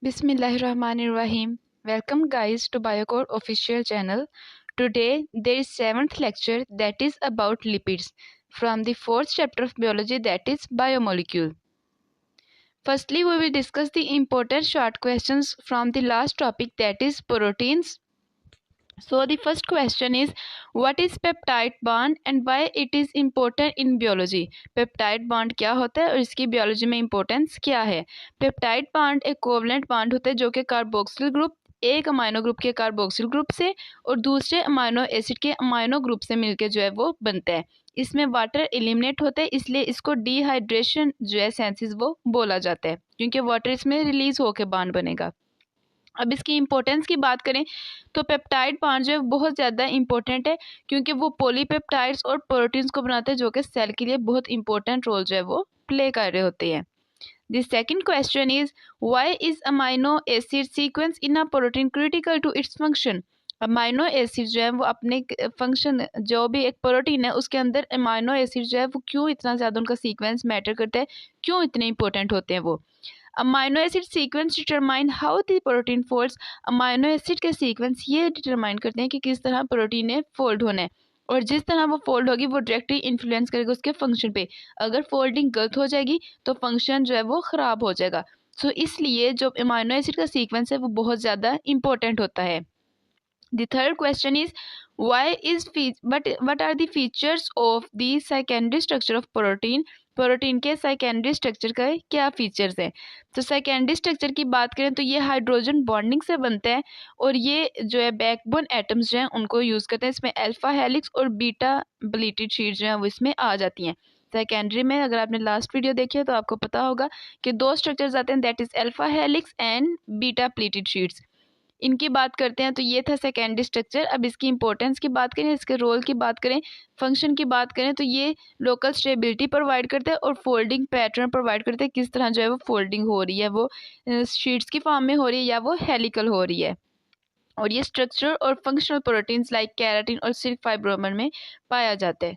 Bismillahirrahmanirrahim. Welcome guys to Biocore official channel. Today there is 7th lecture that is about lipids from the 4th chapter of biology, that is biomolecule. Firstly, we will discuss the important short questions from the last topic, that is proteins. So the first question is, what is peptide bond and why it is important in biology? Peptide bond क्या होता है और इसकी biology में importance क्या है? Peptide bond एक covalent bond होता है जो कि कार्बोक्सिल ग्रुप एक अमाइनो ग्रुप के कार्बोक्सिल ग्रुप से और दूसरे अमाइनो एसिड के अमाइनो ग्रुप से मिलकर जो है वो बनता है। इसमें वाटर एलिमिनेट होता है, इसलिए इसको डिहाइड्रेशन जो है सेंसिस वो बोला जाता है, क्योंकि वाटर इसमें रिलीज होकर बॉन्ड बनेगा। अब इसकी इंपॉर्टेंस की बात करें तो पेप्टाइड बॉन्ड जो है बहुत ज़्यादा इंपॉर्टेंट है, क्योंकि वो पॉलीपेप्टाइड्स और प्रोटीन्स को बनाते हैं जो कि सेल के लिए बहुत इंपॉर्टेंट रोल जो है वो प्ले कर रहे होते हैं। The second question is, why is amino acid sequence in a protein critical to its function? Amino acid जो है वो अपने फंक्शन, जो भी एक प्रोटीन है उसके अंदर अमाइनो एसिड जो है वो क्यों इतना ज़्यादा उनका सीक्वेंस मैटर करता है, क्यों इतने इंपॉर्टेंट होते हैं वो? Amino acid sequence determine how the protein folds. Amino acid के सीक्वेंस ये डिटरमाइन करते हैं कि किस तरह प्रोटीन ने फोल्ड होना है, और जिस तरह वो फोल्ड होगी वो डायरेक्टली इन्फ्लुएंस करेगा उसके फंक्शन पे। अगर फोल्डिंग गलत हो जाएगी तो फंक्शन जो है वो ख़राब हो जाएगा। सो इसलिए जो अमाइनो एसिड का सीक्वेंस है वो बहुत ज़्यादा इंपॉर्टेंट होता है। The third question is, what are the features of the secondary structure of protein? Protein के सेकेंडरी स्ट्रक्चर का क्या फीचर्स हैं? तो सेकेंडरी स्ट्रक्चर की बात करें तो ये हाइड्रोजन बॉन्डिंग से बनता है, और ये जो है बैकबोन एटम्स जो हैं उनको यूज़ करते हैं। इसमें अल्फा हेलिक्स और बीटा प्लीटेड शीट जो है वो इसमें आ जाती हैं। सेकेंडरी में अगर आपने लास्ट वीडियो देखी है तो आपको पता होगा कि दो स्ट्रक्चर्स आते हैं, that is alpha helix and beta pleated sheets. इनकी बात करते हैं तो ये था सेकेंडरी स्ट्रक्चर। अब इसकी इंपॉर्टेंस की बात करें, इसके रोल की बात करें, फंक्शन की बात करें तो ये लोकल स्टेबिलिटी प्रोवाइड करता है और फोल्डिंग पैटर्न प्रोवाइड करते हैं, किस तरह जो है वो फोल्डिंग हो रही है, वो शीट्स की फॉर्म में हो रही है या वो हेलिकल हो रही है। और ये स्ट्रक्चर और फंक्शनल प्रोटीन्स लाइक केराटिन और सिल्क फाइब्रोमर में पाया जाता है।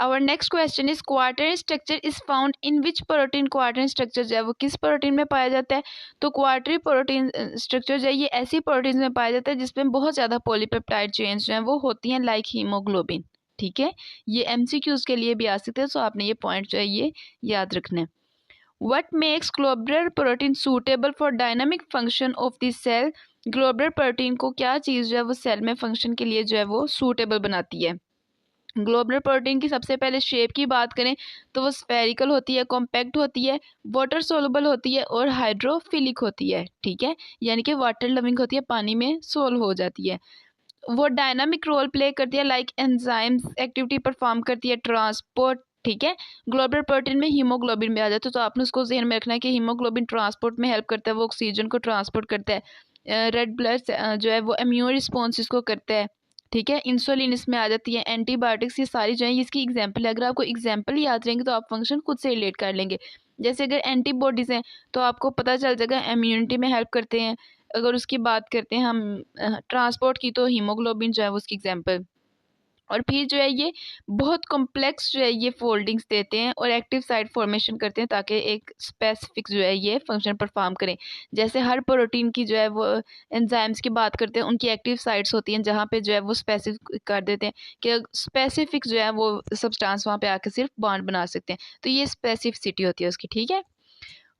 Our next question is, quaternary structure is found in which protein? quaternary structure जो है वो किस प्रोटीन में पाया जाता है? तो क्वाटरी प्रोटीन स्ट्रक्चर जो है ये ऐसी प्रोटीन में पाया जाता है जिसमें बहुत ज़्यादा पॉलीपेप्टाइड चेन्स जो हैं वो होती हैं, लाइक हीमोग्लोबिन। ठीक है, ये एमसीक्यूज के लिए भी आ सकते हैं, सो आपने ये पॉइंट जो है ये याद रखना है। What makes globular protein suitable for dynamic function of the cell? Globular protein को क्या चीज़ जो है वो सेल में फंक्शन के लिए जो है वो सूटेबल बनाती है? ग्लोबुलर प्रोटीन की सबसे पहले शेप की बात करें तो वो स्फेरिकल होती है, कॉम्पैक्ट होती है, वाटर सोलुबल होती है और हाइड्रोफिलिक होती है। ठीक है, यानी कि वाटर लविंग होती है, पानी में सोल्व हो जाती है। वो डायनामिक रोल प्ले करती है, लाइक एंजाइम्स एक्टिविटी परफॉर्म करती है, ट्रांसपोर्ट। ठीक है, ग्लोबुलर प्रोटीन में हीमोग्लोबिन में आ जाता है, तो आपने उसको ध्यान में रखना है कि हीमोग्लोबिन ट्रांसपोर्ट में हेल्प करता है, वो ऑक्सीजन को ट्रांसपोर्ट करता है। रेड ब्लड जो है वो इम्यून रिस्पॉन्स इसको करता है। ठीक है, इंसुलिन इसमें आ जाती है, एंटीबायोटिक्स, ये सारी जो है इसकी एग्जाम्पल है। अगर आपको एग्जाम्पल याद रहेंगे तो आप फंक्शन खुद से रिलेट कर लेंगे। जैसे अगर एंटीबॉडीज़ हैं तो आपको पता चल जाएगा इम्यूनिटी में हेल्प करते हैं। अगर उसकी बात करते हैं हम ट्रांसपोर्ट की, तो हीमोग्लोबिन जो है वो उसकी एग्जाम्पल। और फिर जो है ये बहुत कॉम्प्लेक्स जो है ये फोल्डिंग्स देते हैं और एक्टिव साइट फॉर्मेशन करते हैं ताकि एक स्पेसिफिक जो है ये फंक्शन परफॉर्म करें। जैसे हर प्रोटीन की जो है वो एंजाइम्स की बात करते हैं, उनकी एक्टिव साइट्स होती हैं जहाँ पे जो है वो स्पेसिफिक कर देते हैं कि स्पेसिफिक जो है वो सब्सटेंस वहाँ पे आके सिर्फ बॉन्ड बना सकते हैं, तो ये स्पेसिफिसिटी होती है उसकी। ठीक है,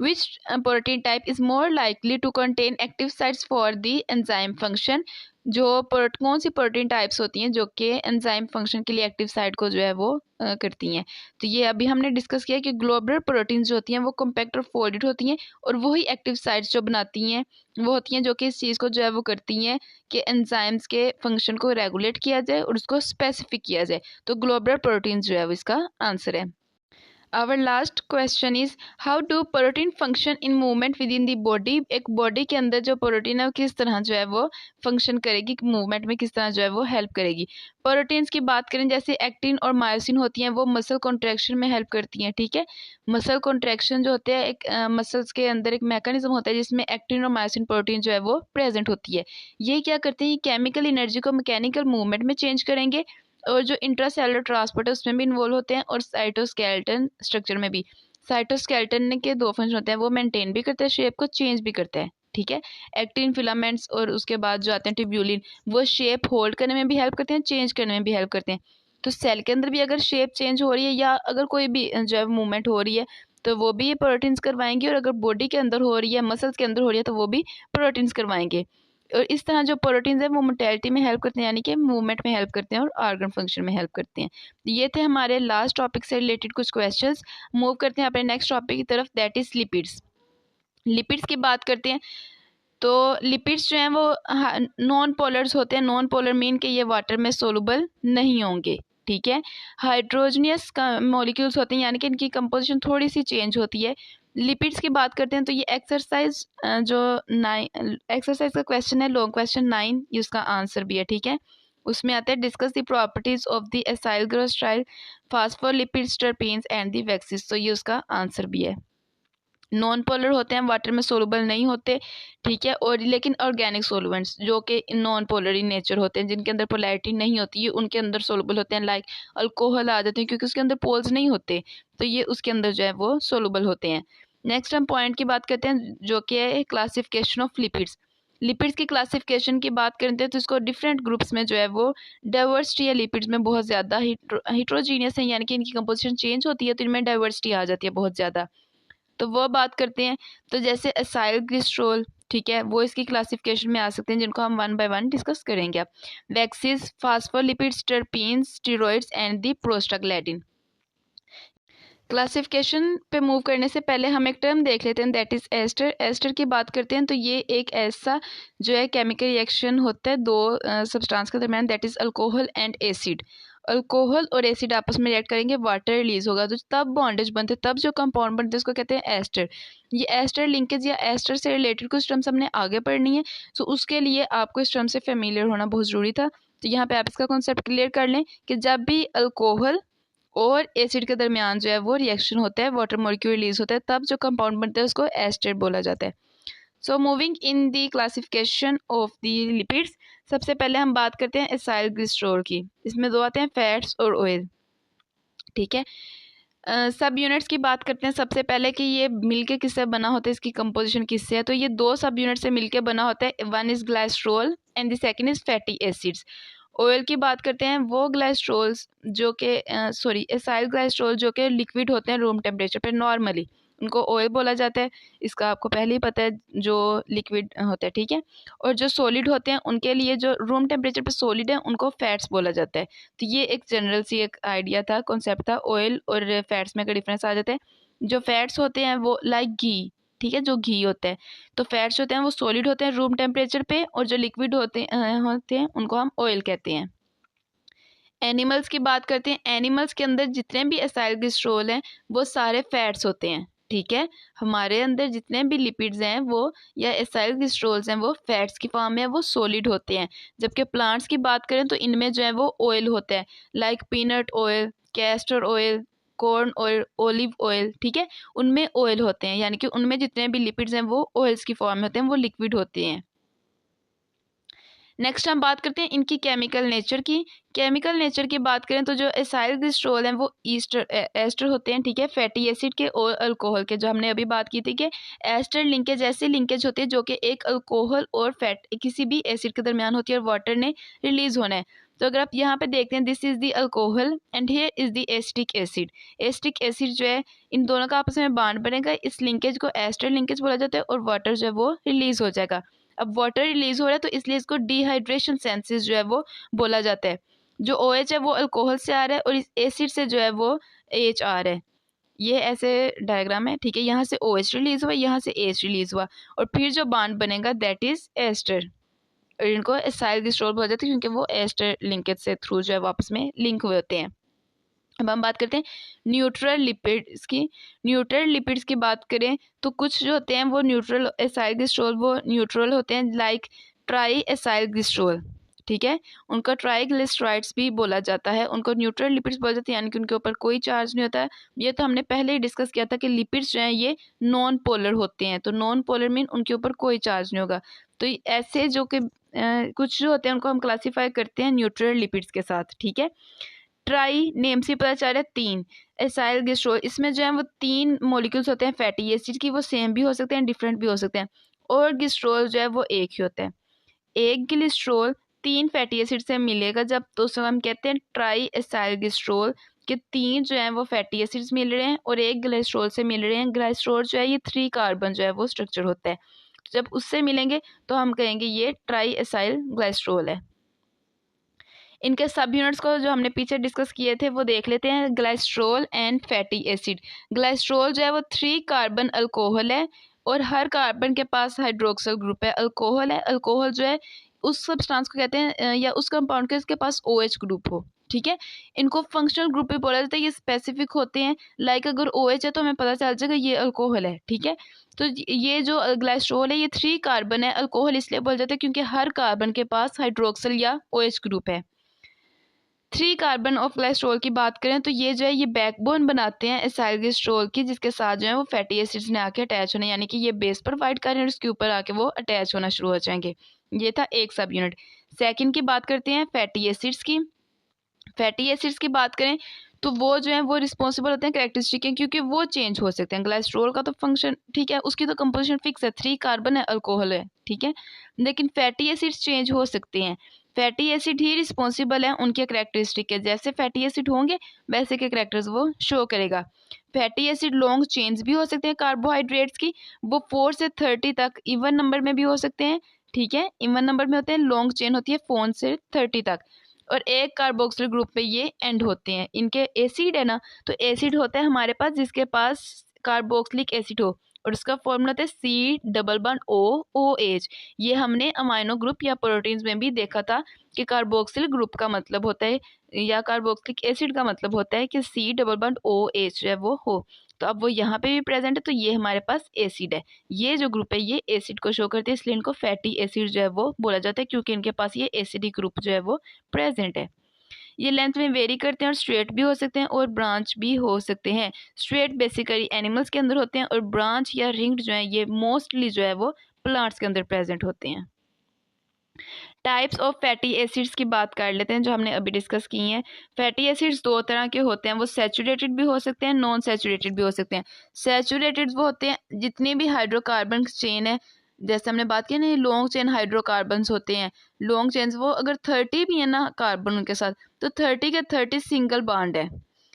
which protein type is more likely to contain active sites for the enzyme function? जो कौन सी प्रोटीन टाइप्स होती हैं जो कि एंजाइम फंक्शन के लिए एक्टिव साइट को जो है वो करती हैं? तो ये अभी हमने डिस्कस किया कि ग्लोबुलर प्रोटीन्स जो होती हैं वो कॉम्पैक्ट और फोल्डेड होती हैं, और वही एक्टिव साइट्स जो बनाती हैं वो होती हैं जो कि इस चीज़ को जो है वो करती हैं कि एंजाइम्स के फंक्शन को रेगुलेट किया जाए और उसको स्पेसिफिक किया जाए। तो ग्लोबुलर प्रोटीन्स जो है वो इसका आंसर है। Our last question is, how do protein function in movement within the body? एक बॉडी के अंदर जो प्रोटीन है वो किस तरह जो है वो फंक्शन करेगी, मूवमेंट में किस तरह जो है वो हेल्प करेगी? प्रोटीन्स की बात करें, जैसे एक्टिन और मायोसिन होती हैं वो मसल कॉन्ट्रैक्शन में हेल्प करती हैं। ठीक है, मसल कॉन्ट्रैक्शन जो होते हैं एक मसल्स के अंदर एक मैकेनिज्म होता है जिसमें एक्टिन और मायोसिन प्रोटीन जो है वो प्रेजेंट होती है। ये क्या करते हैं, केमिकल एनर्जी को मैकेनिकल मूवमेंट में चेंज करेंगे, और जो इंट्रासेलुलर ट्रांसपोर्ट है उसमें भी इन्वॉल्व होते हैं, और साइटोस्केलेटन स्ट्रक्चर में भी। साइटोस्केलेटन के दो फंक्शन होते हैं, वो मेंटेन भी करता है शेप को, चेंज भी करता है। ठीक है। एक्टिन फिलामेंट्स और उसके बाद जो आते हैं ट्यूब्यूलिन, वो शेप होल्ड करने में भी हेल्प करते हैं, चेंज करने में भी हेल्प करते हैं। तो सेल के अंदर भी अगर शेप चेंज हो रही है या अगर कोई भी जो है मूवमेंट हो रही है तो वो भी ये प्रोटीन्स करवाएंगे, और अगर बॉडी के अंदर हो रही है, मसल्स के अंदर हो रही है, तो वो भी प्रोटीन्स करवाएंगे। और इस तरह जो प्रोटीन्स है वो मोटेलिटी में हेल्प करते हैं, यानी कि मूवमेंट में हेल्प करते हैं और ऑर्गन फंक्शन में हेल्प करते हैं। ये थे हमारे लास्ट टॉपिक से रिलेटेड कुछ क्वेश्चंस। मूव करते हैं अपने नेक्स्ट टॉपिक की तरफ, दैट इज लिपिड्स। लिपिड्स की बात करते हैं तो लिपिड्स जो हैं वो नॉन पोलर्स होते हैं। नॉन पोलर मीन कि ये वाटर में सोलुबल नहीं होंगे, ठीक है। हाइड्रोजनियस मॉलिक्यूल्स होते हैं, यानी कि इनकी कंपोजिशन थोड़ी सी चेंज होती है। लिपिड्स की बात करते हैं तो ये एक्सरसाइज एक्सरसाइज का क्वेश्चन है, लॉन्ग क्वेश्चन 9, ये उसका आंसर भी है, ठीक है। उसमें आता है discuss the properties of the acyl glycerol phospholipids terpenes and the waxes, तो ये उसका आंसर भी है। नॉन पोलर होते हैं, वाटर में सोलुबल नहीं होते, ठीक है। और लेकिन ऑर्गेनिक सोलवेंट्स जो कि नॉन पोलर इन नेचर होते हैं, जिनके अंदर पोलैरिटी नहीं होती है, उनके अंदर सोलुबल होते हैं। लाइक अल्कोहल आ जाते हैं क्योंकि उसके अंदर पोल्स नहीं होते, तो ये उसके अंदर जो है वो सोलुबल होते हैं। नेक्स्ट हम पॉइंट की बात करते हैं जो कि है क्लासिफिकेशन ऑफ लिपिड्स। लिपिड्स की क्लासिफिकेशन की बात करते हैं तो इसको डिफरेंट ग्रुप्स में जो है वो डाइवर्सिटी है लिपिड्स में बहुत ज़्यादा हिट्रोजीनियस है, यानी कि इनकी कंपोजिशन चेंज होती है तो इनमें डाइवर्सिटी आ जाती है बहुत ज़्यादा। तो वो बात करते हैं तो जैसे एसाइल ग्लिसरॉल, ठीक है, वो इसकी क्लासिफिकेशन में आ सकते हैं, जिनको हम वन बाय वन डिस्कस करेंगे। अब waxes, phospholipids, terpenes, steroids and the prostaglandin. Classification पे मूव करने से पहले हम एक टर्म देख लेते हैं, दैट इज एस्टर। एस्टर की बात करते हैं तो ये एक ऐसा जो है केमिकल रिएक्शन होता है दो सब्सटेंस के दरमियान, that is alcohol and acid. Alcohol और एसिड आपस में रिएक्ट करेंगे, वाटर रिलीज होगा, तो तब बॉन्डेज बनते, तब जो कंपाउंड बनते हैं उसको कहते हैं एस्टर। ये एस्टर लिंकेज या एस्टर से रिलेटेड कुछ टर्म्स हमने आगे पढ़नी है, तो उसके लिए आपको इस टर्म से फेमिलियर होना बहुत ज़रूरी था। तो यहाँ पे आप इसका कॉन्सेप्ट क्लियर कर लें कि जब भी अल्कोहल और एसिड के दरमियान जो है वो रिएक्शन होता है, वाटर मॉलिक्यूल रिलीज होता है, तब जो कंपाउंड बनता है उसको एस्टर बोला जाता है। So moving in the classification of the lipids, सबसे पहले हम बात करते हैं एसाइल ग्लिसरॉल की। इसमें दो आते हैं, फैट्स और ऑयल, ठीक है। सब यूनिट्स की बात करते हैं सबसे पहले कि ये मिलके किससे बना होता है, इसकी कंपोजिशन किससे है। तो ये दो सब यूनिट से मिलके बना होता है, one is glycerol and the second is fatty acids. Oil की बात करते हैं, वो ग्लाइसरॉल्स जो कि एसाइल ग्लाइसरॉल जो कि लिक्विड होते हैं रूम टेम्परेचर पे नॉर्मली, उनको ऑयल बोला जाता है। इसका आपको पहले ही पता है, जो लिक्विड होता है, ठीक है। और जो सॉलिड होते हैं उनके लिए, जो रूम टेम्परेचर पे सॉलिड है, उनको फैट्स बोला जाता है। तो ये एक जनरल सी एक आइडिया था, कॉन्सेप्ट था। ऑयल और फैट्स में का डिफरेंस आ जाता है। जो फैट्स होते हैं वो लाइक घी, ठीक है, जो घी होता है, तो फैट्स होते हैं वो सॉलिड होते हैं रूम टेम्परेचर पे, और जो लिक्विड होते हैं उनको हम ऑयल कहते हैं। एनिमल्स की बात करते हैं, एनिमल्स के अंदर जितने भी एसाइल ग्लिसरॉल हैं वो सारे फैट्स होते हैं, ठीक है। हमारे अंदर जितने भी लिपिड्स हैं वो या एसाइल ग्लिसरॉल्स हैं वो फैट्स की फॉर्म में, वो सॉलिड होते हैं। जबकि प्लांट्स की बात करें तो इनमें जो है वो ऑयल होता है, like peanut oil, castor oil, corn oil, olive oil, ठीक है, उनमें ऑयल होते हैं, यानी कि उनमें जितने भी लिपिड्स हैं वो ऑयल्स की फॉर्म में होते हैं, वो लिक्विड होते हैं। नेक्स्ट हम बात करते हैं इनकी केमिकल नेचर की। केमिकल नेचर की बात करें तो जो एसाइल ग्लिसरॉल हैं वो एस्टर होते हैं, ठीक है, फैटी एसिड के और अल्कोहल के। जो हमने अभी बात की थी कि एस्टर लिंकेज ऐसी लिंकेज होती है जो कि एक अल्कोहल और फैट किसी भी एसिड के दरमियान होती है और वाटर ने रिलीज होना है। तो अगर आप यहाँ पे देखते हैं, this is the alcohol and here is the acetic acid. Acetic acid जो है, इन दोनों का आपस में बॉन्ड बनेगा, इस लिंकेज को एस्टर लिंकेज बोला जाता है, और वाटर जो है वो रिलीज हो जाएगा। अब वाटर रिलीज हो रहा है तो इसलिए इसको डिहाइड्रेशन सेंसेस जो है वो बोला जाता है। जो OH है वो अल्कोहल से आ रहा है और इस एसिड से जो है वो H आ रहा है। ये ऐसे डायग्राम है, ठीक है, यहाँ से OH रिलीज हुआ, यहाँ से H रिलीज हुआ, और फिर जो बॉन्ड बनेगा दैट इज एस्टर, और इनको एसाइल ग्लिसरॉल बोला जाता है क्योंकि वो एस्टर लिंकेज से थ्रू जो है वापस में लिंक हुए होते हैं। अब हम बात करते हैं न्यूट्रल लिपिड्स की। न्यूट्रल लिपिड्स की बात करें तो कुछ जो होते हैं वो न्यूट्रल एसाइल ग्लिसरॉल वो न्यूट्रल होते हैं, लाइक ट्राई एसाइल ग्लिसरॉल, ठीक है, उनका ट्राइग्लिसराइड्स भी बोला जाता है, उनको न्यूट्रल लिपिड्स बोला जाता है, यानी कि उनके ऊपर कोई चार्ज नहीं होता है। ये तो हमने पहले ही डिस्कस किया था कि लिपिड्स जो हैं ये नॉन पोलर होते हैं, तो नॉन पोलर मीन उनके ऊपर कोई चार्ज नहीं होगा। तो ऐसे जो कि कुछ जो होते हैं उनको हम क्लासीफाई करते हैं न्यूट्रल लिपिड्स के साथ, ठीक है। ट्राई नेम से पता चल रहा है तीन, एसाइल ग्लिसरॉल, इसमें जो है वो तीन मॉलिक्यूल्स होते हैं फैटी एसिड की, वो सेम भी हो सकते हैं डिफरेंट भी हो सकते हैं। और ग्लिसरॉल जो है वो एक ही होता है। एक ग्लिसरॉल 3 फैटी एसिड से मिलेगा जब, तो उसको हम कहते हैं ट्राई एसाइल ग्लिसरॉल, कि 3 जो है वो फैटी एसिड्स मिल रहे हैं और एक ग्लिसरॉल से मिल रहे हैं। ग्लिसरॉल जो है ये 3 कार्बन जो है वो स्ट्रक्चर होता है, तो जब उससे मिलेंगे तो हम कहेंगे ये ट्राई एसाइल ग्लिसरॉल है। इनके सब यूनिट्स को जो हमने पीछे डिस्कस किए थे वो देख लेते हैं। Glycerol and fatty acid. Glycerol जो है वो 3 कार्बन अल्कोहल है और हर कार्बन के पास हाइड्रोक्सिल ग्रुप है। अल्कोहल है, अल्कोहल जो है उस सब्सटेंस को कहते हैं या उस कंपाउंड के इसके पास OH ग्रुप हो, ठीक है। इनको फंक्शनल ग्रुप भी बोला जाता है, ये स्पेसिफिक होते हैं। लाइक अगर OH है तो हमें पता चल जाएगा ये अल्कोहल है, ठीक है। तो ये जो ग्लिसरॉल है ये 3 कार्बन है। अल्कोहल इसलिए बोला जाता है क्योंकि हर कार्बन के पास हाइड्रोक्सिल या OH ग्रुप है। 3 कार्बन ऑफ ग्लिसरॉल की बात करें तो ये जो है ये बैकबोन बनाते हैं एसाइल ग्लिसरॉल की, जिसके साथ जो है वो फैटी एसिड्स ने आके अटैच होने, यानी कि ये बेस प्रोवाइड कर रहे हैं और उसके ऊपर आके वो अटैच होना शुरू हो जाएंगे। ये था एक सब यूनिट। सेकंड की बात करते हैं फैटी एसिड्स की। फैटी एसिड्स की बात करें तो वो जो है वो रिस्पॉन्सिबल होते हैं कैरेक्टरिस्टिक के, क्योंकि वो चेंज हो सकते हैं। ग्लिसरॉल का तो फंक्शन ठीक है, उसकी तो कंपोजिशन फिक्स है, 3 कार्बन है, अल्कोहल है, ठीक है। लेकिन फैटी एसिड्स चेंज हो सकते हैं। फैटी एसिड ही रिस्पॉन्सिबल है उनके कैरेक्टरिस्टिक के, जैसे फैटी एसिड होंगे वैसे के कैरेक्टर्स वो शो करेगा। फैटी एसिड लॉन्ग चेन्स भी हो सकते हैं कार्बोहाइड्रेट्स की, वो 4 से 30 तक इवन नंबर में भी हो सकते हैं, ठीक है। इवन नंबर में होते हैं, लॉन्ग चेन होती है 4 से 30 तक, और एक कार्बोक्सिल ग्रुप पे ये एंड होते हैं। इनके एसिड है ना, तो एसिड होता है हमारे पास जिसके पास कार्बोक्सिलिक एसिड हो, और उसका फॉर्मूला होता है C++OOH। ये हमने अमाइनो ग्रुप या प्रोटीन्स में भी देखा था कि कार्बोक्सिल ग्रुप का मतलब होता है या कार्बोक्सिलिक एसिड का मतलब होता है कि C++OH जो है वो हो। तो अब वो यहाँ पे भी प्रेजेंट है, तो ये हमारे पास एसिड है। ये जो ग्रुप है ये एसिड को शो करती है, इसलिए इनको फैटी एसिड जो है वो बोला जाता है, क्योंकि इनके पास ये एसिडिक ग्रुप जो है वो प्रेजेंट है। ये लेंथ में वेरी करते हैं और स्ट्रेट भी हो सकते हैं और ब्रांच भी हो सकते हैं। स्ट्रेट बेसिकली एनिमल्स के अंदर होते हैं और ब्रांच या रिंग्ड जो है ये मोस्टली जो है वो प्लांट्स के अंदर प्रेजेंट होते हैं। टाइप्स ऑफ फैटी एसिड्स की बात कर लेते हैं जो हमने अभी डिस्कस की हैं। फैटी एसिड्स 2 तरह के होते हैं, वो सैचुरेटेड भी हो सकते हैं, नॉन सैचुरेटेड भी हो सकते हैं। सैचुरेटेड वो होते हैं जितने भी हाइड्रोकार्बन चेन है, जैसे हमने बात की ना लॉन्ग चेन हाइड्रोकार्बन्स होते हैं। लॉन्ग चेन्स वो अगर 30 भी है ना कार्बन उनके साथ, तो 30 के 30 सिंगल बॉन्ड है,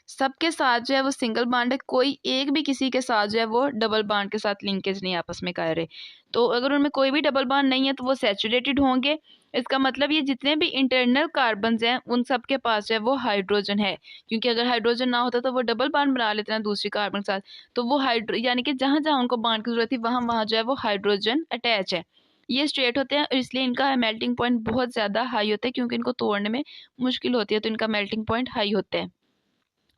सबके साथ जो है वो सिंगल बॉन्ड है। कोई एक भी किसी के साथ जो है वो डबल बॉन्ड के साथ लिंकेज नहीं आपस में कर रहे। तो अगर उनमें कोई भी डबल बॉन्ड नहीं है तो वो सैचुरेटेड होंगे। इसका मतलब ये जितने भी इंटरनल कार्बन्स हैं उन सब के पास जो है वो हाइड्रोजन है, क्योंकि अगर हाइड्रोजन ना होता तो वो डबल बॉन्ड बना लेते ना दूसरी कार्बन के साथ, तो वो हाइड्रो यानी कि जहाँ जहाँ उनको बॉन्ड की जरूरत थी वहाँ वहाँ जो है वो हाइड्रोजन अटैच है। ये स्ट्रेट होते हैं और इसलिए इनका मेल्टिंग पॉइंट बहुत ज़्यादा हाई होता है, क्योंकि इनको तोड़ने में मुश्किल होती है, तो इनका मेल्टिंग पॉइंट हाई होता है।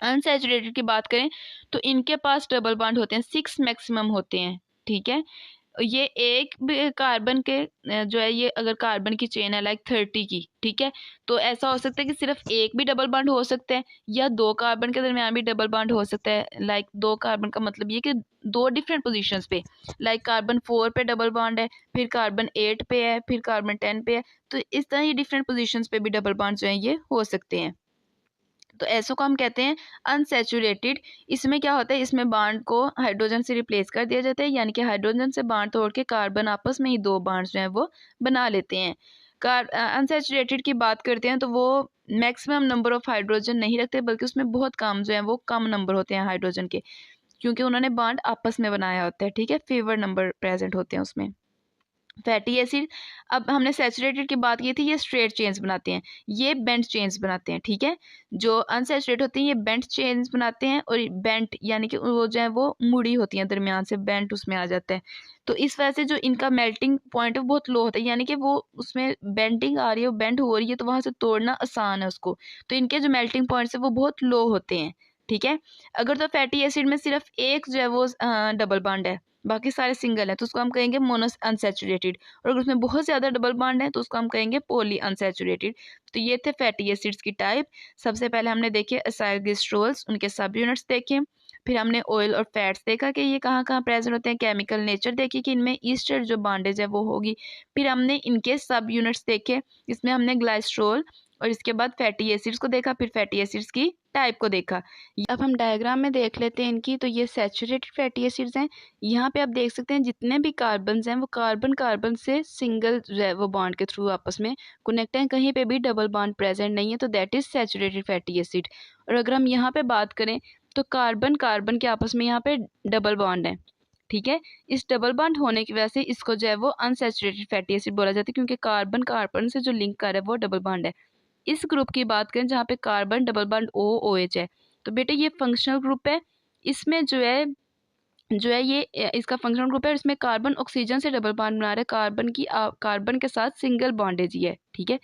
अनसैचुरेटेड की बात करें तो इनके पास डबल बॉन्ड होते हैं, 6 मैक्सिमम होते हैं, ठीक है। ये एक भी कार्बन के जो है ये अगर कार्बन की चेन है लाइक 30 की, ठीक है, तो ऐसा हो सकता है कि सिर्फ एक भी डबल बॉन्ड हो सकता है या 2 कार्बन के दरमियान भी डबल बॉन्ड हो सकता है। लाइक 2 कार्बन का मतलब ये कि 2 डिफरेंट पोजीशंस पे, लाइक कार्बन 4 पे डबल बॉन्ड है, फिर कार्बन 8 पे है, फिर कार्बन 10 पे है, तो इस तरह ये डिफरेंट पोजीशंस पे भी डबल बॉन्ड जो है ये हो सकते हैं। तो ऐसो को हम कहते हैं अनसैचुरेटेड। इसमें क्या होता है, इसमें बॉन्ड को हाइड्रोजन से रिप्लेस कर दिया जाता है, यानी कि हाइड्रोजन से बॉन्ड तोड़ के कार्बन आपस में ही 2 बॉन्ड्स जो हैं वो बना लेते हैं। अनसैचुरेटेड की बात करते हैं तो वो मैक्सिमम नंबर ऑफ हाइड्रोजन नहीं रखते, बल्कि उसमें बहुत कम जो है वो कम नंबर होते हैं हाइड्रोजन के, क्योंकि उन्होंने बॉन्ड आपस में बनाया होता है, ठीक है, फेवर नंबर प्रेजेंट होते हैं उसमें। फैटी एसिड, अब हमने सैचुरेटेड की बात की थी, ये स्ट्रेट चेन्स बनाते हैं, ये बेंट चेन्स बनाते हैं, ठीक है। जो अनसैचुरेटेड होती हैं ये बेंट चेन्स बनाते हैं, और बेंट यानी कि वो जो है वो मुड़ी होती हैं दरमियान से, बेंट उसमें आ जाता है। तो इस वजह से जो इनका मेल्टिंग पॉइंट है वो बहुत लो होता है, यानी कि वो उसमें बेंडिंग आ रही है, वो बेंड हो रही है, तो वहाँ से तोड़ना आसान है उसको, तो इनके जो मेल्टिंग पॉइंट्स है वो बहुत लो होते हैं, ठीक है। अगर तो फैटी एसिड में सिर्फ एक जो है वो डबल बॉन्ड है, बाकी सारे सिंगल है, तो उसको हम कहेंगे मोनो अनसैचुरेटेड, और अगर उसमें बहुत ज़्यादा डबल बॉन्ड है तो उसको हम कहेंगे पॉली अनसैचुरेटेड। तो ये थे फैटी एसिड्स की टाइप। सबसे पहले हमने देखे एसाइल ग्लिसरॉल्स, उनके सब यूनिट्स देखे, फिर हमने ऑयल और फैट्स देखा कि ये कहाँ कहाँ प्रेजेंट होते हैं, केमिकल नेचर देखी कि इनमें ईस्टर जो बॉन्डेज है वो होगी, फिर हमने इनके सब यूनिट्स देखे, इसमें हमने ग्लाइसरॉल और इसके बाद फैटी एसिड्स को देखा, फिर फैटी एसिड्स की टाइप को देखा। अब हम डायग्राम में देख लेते हैं इनकी। तो ये सैचुरेटेड फैटी एसिड्स हैं। यहाँ पे आप देख सकते हैं जितने भी कार्बन्स हैं वो कार्बन कार्बन से सिंगल जो है वो बॉन्ड के थ्रू आपस में कनेक्ट हैं, कहीं पे भी डबल बॉन्ड प्रेजेंट नहीं है, तो that is saturated fatty acid. और अगर हम यहाँ पे बात करें तो कार्बन कार्बन के आपस में यहाँ पे डबल बॉन्ड है, ठीक है। इस डबल बॉन्ड होने की वजह से इसको जो है वो अनसैचुरेटेड फैटी एसिड बोला जाता है, क्योंकि कार्बन कार्बन से जो लिंक कर रहा है वो डबल बॉन्ड है। इस ग्रुप की बात करें जहाँ पे कार्बन डबल बॉन्ड OH है, तो बेटे ये फंक्शनल ग्रुप है। इसमें जो है ये इसका फंक्शनल ग्रुप है, और इसमें कार्बन ऑक्सीजन से डबल बॉन्ड बना रहा है, कार्बन के साथ सिंगल बॉन्डेज ही है, ठीक है।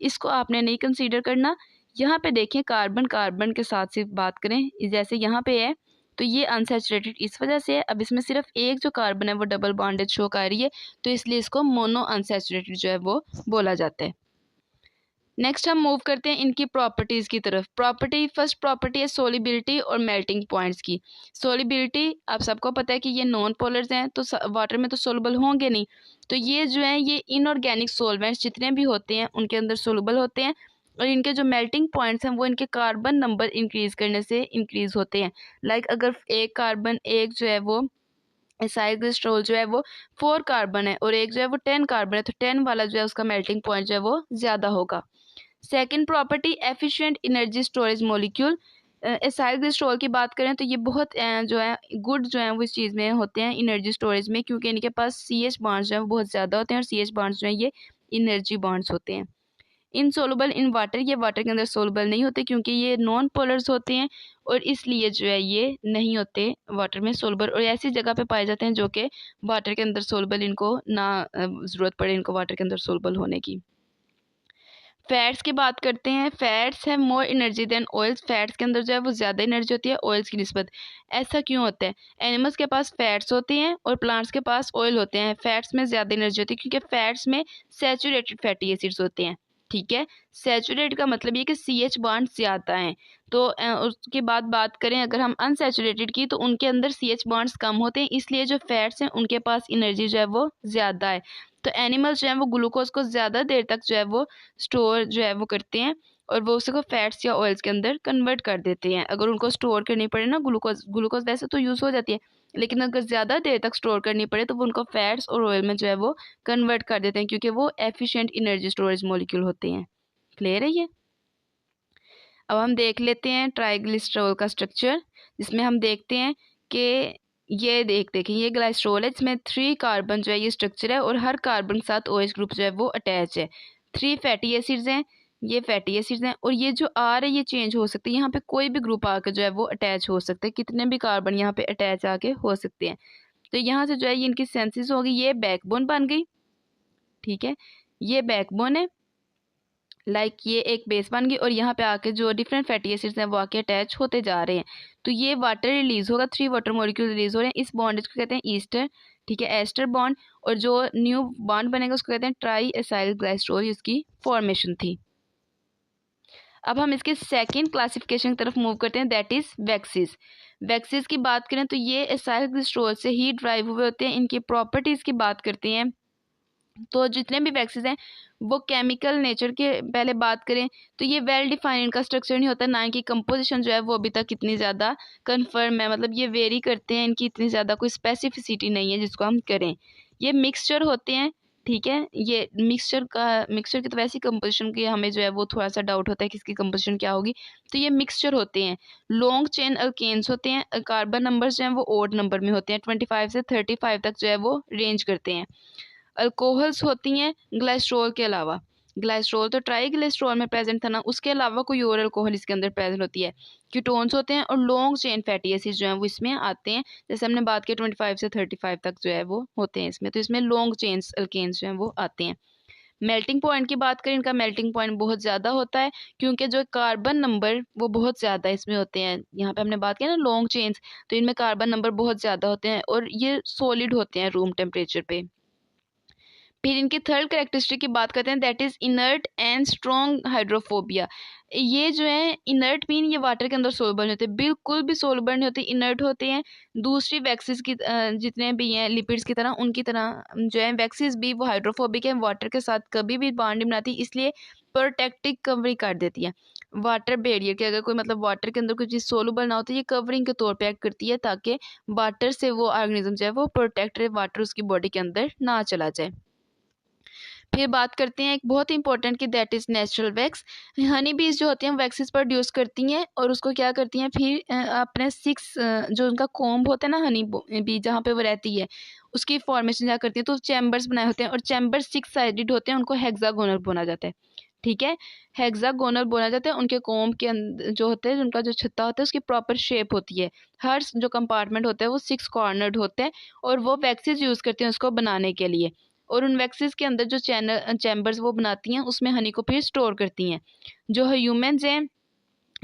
इसको आपने नहीं कंसीडर करना। यहाँ पे देखिए कार्बन कार्बन के साथ से बात करें, जैसे यहाँ पे है तो ये अनसैचुरेटेड इस वजह से है। अब इसमें सिर्फ एक जो कार्बन है वो डबल बॉन्डेज शो कर रही है, तो इसलिए इसको मोनो अनसैचुरेटेड जो है वो बोला जाता है। नेक्स्ट हम मूव करते हैं इनकी प्रॉपर्टीज़ की तरफ। फर्स्ट प्रॉपर्टी है सोलिबिलिटी और मेल्टिंग पॉइंट्स की। सोलिबिलिटी आप सबको पता है कि ये नॉन पोलर्स हैं, तो वाटर में तो सोलबल होंगे नहीं, तो ये जो है ये इनऑर्गेनिक सोलवेंट्स जितने भी होते हैं उनके अंदर सोलबल होते हैं। और इनके जो मेल्टिंग पॉइंट्स हैं वो इनके कार्बन नंबर इंक्रीज करने से इंक्रीज होते हैं। लाइक अगर एक जो है वो एसाइल ग्लिसरॉल जो है वो 4 कार्बन है और एक जो है वो 10 कार्बन है, तो 10 वाला जो है उसका मेल्टिंग पॉइंट जो है वो ज़्यादा होगा। Second property efficient energy storage molecule. Acyl glycerol की बात करें तो ये बहुत जो है गुड जो है वो इस चीज़ में होते हैं एनर्जी स्टोरेज में, क्योंकि इनके पास CH बॉन्ड्स जो है वो बहुत ज़्यादा होते हैं, और CH बॉन्ड्स जो है ये एनर्जी बॉन्ड्स होते हैं। इनसोलुबल इन वाटर, ये वाटर के अंदर सोलबल नहीं होते क्योंकि ये नॉन पोलर्स होते हैं, और इसलिए जो है ये नहीं होते वाटर में सोलबल, और ऐसी जगह पे पाए जाते हैं जो कि वाटर के अंदर सोलबल इनको ना ज़रूरत पड़े इनको वाटर के अंदर सोलबल होने की। फैट्स की बात करते हैं। फैट्स है more energy than oils. Fats के अंदर जो है वो ज़्यादा एनर्जी होती है ऑयल्स की निस्बत। ऐसा क्यों होता है? एनिमल्स के पास फैट्स होती हैं और प्लांट्स के पास ऑयल होते हैं। फैट्स में ज़्यादा एनर्जी होती है क्योंकि फैट्स में सैचुरेटेड फैटी एसिड्स होते हैं, ठीक है। सैचुरेट का मतलब ये कि CH बॉन्ड ज़्यादा हैं। तो उसके बाद बात करें अगर हम अनसैचुरेटेड की, तो उनके अंदर CH बॉन्ड्स कम होते हैं, इसलिए जो फैट्स हैं उनके पास एनर्जी जो है वो ज़्यादा है। तो एनिमल्स जो है वो ग्लूकोज को ज़्यादा देर तक जो है वो स्टोर जो है वो करते हैं, और वो उसको फैट्स या ऑयल्स के अंदर कन्वर्ट कर देते हैं। अगर उनको स्टोर करनी पड़े ना ग्लूकोज वैसे तो यूज़ हो जाती है, लेकिन अगर ज़्यादा देर तक स्टोर करनी पड़े तो वो उनको फैट्स और ऑयल में जो है वो कन्वर्ट कर देते हैं, क्योंकि वो एफिशिएंट एनर्जी स्टोरेज मॉलिक्यूल होते हैं। क्लियर है ये? अब हम देख लेते हैं ट्राइग्लिसरॉल का स्ट्रक्चर, जिसमें हम देखते हैं कि ये देखिए ये ग्लाइसरॉल है, इसमें 3 कार्बन जो है ये स्ट्रक्चर है, और हर कार्बन के साथ OH ग्रुप जो है वो अटैच है। 3 फैटी एसिड्स हैं, ये फैटी एसिड्स हैं, और ये जो R है ये चेंज हो सकती है। यहाँ पे कोई भी ग्रुप आकर जो है वो अटैच हो सकता है, कितने भी कार्बन यहाँ पे अटैच आके हो सकते हैं। तो यहाँ से जो है ये इनकी सेंसिस होगी, ये बैकबोन बन गई, ठीक है। ये बैकबोन है, ये एक बेस बन गई, और यहाँ पे आके जो डिफरेंट फैटी एसिड्स हैं वो आके अटैच होते जा रहे हैं। तो ये वाटर रिलीज होगा, 3 वाटर मॉलिक्यूल रिलीज हो रहे हैं। इस बॉन्ड को कहते हैं ईस्टर, ठीक है, एस्टर बॉन्ड, और जो न्यू बॉन्ड बनेगा उसको कहते हैं ट्राई एसाइल ग्लाइसरॉल, इसकी फॉर्मेशन थी। अब हम इसके सेकेंड क्लासिफिकेशन की तरफ मूव करते हैं, दैट इज वैक्सीज। वैक्सीज की बात करें तो ये एसाइल ग्लिसरॉल से ही ड्राइव हुए होते हैं। इनकी प्रॉपर्टीज़ की बात करते हैं तो जितने भी वैक्सीज हैं वो केमिकल नेचर के पहले बात करें तो ये वेल डिफाइंड इनका स्ट्रक्चर नहीं होता, ना इनकी कंपोजिशन जो है वो अभी तक इतनी ज़्यादा कन्फर्म है, मतलब ये वेरी करते हैं, इनकी इतनी ज़्यादा कोई स्पेसिफिसिटी नहीं है जिसको हम करें। ये मिक्सचर होते हैं, ठीक है। ये मिक्सचर की तो वैसी कंपोजिशन की हमें जो है वो थोड़ा सा डाउट होता है कि इसकी कंपोजिशन क्या होगी। तो ये मिक्सचर होते हैं, लॉन्ग चेन अल्केन्स होते हैं, कार्बन नंबर्स जो हैं वो ओड नंबर में होते हैं, 25 से 35 तक जो है वो रेंज करते हैं। अल्कोहल्स होती हैं ग्लाइसरॉल के अलावा, ग्लाइसरॉल तो ट्राईग्लिसरॉल में प्रेजेंट था ना, उसके अलावा कोई और अल्कोहल इसके अंदर प्रेजेंट होती है। कीटोन्स होते हैं, और लॉन्ग चेन फैटी एसिड्स जो हैं वो इसमें आते हैं, जैसे हमने बात की 25 से 35 तक जो है वो होते हैं इसमें, तो इसमें लॉन्ग चेन अल्केन्स जो हैं वो आते हैं। मेल्टिंग पॉइंट की बात करें, इनका मेल्टिंग पॉइंट बहुत ज़्यादा होता है क्योंकि जो कार्बन नंबर वो बहुत ज़्यादा इसमें होते हैं। यहाँ पे हमने बात की ना लॉन्ग चेन्स, तो इनमें कार्बन नंबर बहुत ज़्यादा होते हैं और ये सॉलिड होते हैं रूम टेम्परेचर पे। फिर इनकी थर्ड कैरेक्टरिस्टिक की बात करते हैं, that is inert and strong hydrophobia. ये जो है इनर्ट मीन ये वाटर के अंदर सोलबल नहीं होते, बिल्कुल भी सोलबल नहीं होते, इनर्ट होते हैं। दूसरी वैक्सीज की जितने भी हैं लिपिड्स की तरह, उनकी तरह जो है वैक्सीज भी वो हाइड्रोफोबिक है, वाटर के साथ कभी भी बॉन्ड नहीं बनाती, इसलिए प्रोटेक्टिव कवरिंग कर देती है। वाटर बैरियर के अगर कोई मतलब वाटर के अंदर कोई चीज़ सोलबल ना होती, ये कवरिंग के तौर पर एक्ट करती है ताकि वाटर से वो ऑर्गेनिज्म जो है वो प्रोटेक्ट रहे, वाटर उसकी बॉडी के अंदर ना चला जाए। फिर बात करते हैं एक बहुत इंपॉर्टेंट की that is natural wax. Honey बीज जो होती हैं वैक्सेस प्रोड्यूस करती हैं और उसको क्या करती हैं फिर अपने सिक्स जो उनका कॉम्ब होता है ना हनी बी जहाँ पे वो रहती है उसकी फॉर्मेशन क्या करती है, तो चैम्बर्स बनाए होते हैं और चैम्बर सिक्स साइडेड होते हैं, उनको हेक्सागोनल बोला जाता है। ठीक है, हेक्सागोनल बोला जाता है। उनके कॉम्ब के अंदर जो होते हैं, उनका जो छत्ता होता है उसकी प्रॉपर शेप होती है। हर जो कंपार्टमेंट होता है वो सिक्स कॉर्नर्ड होते हैं और वो वैक्सेस यूज़ करती हैं उसको बनाने के लिए। और उन वैक्सेस के अंदर जो चैम्बर्स वो बनाती हैं उसमें हनी को फिर स्टोर करती हैं। जो ह्यूमन्स हैं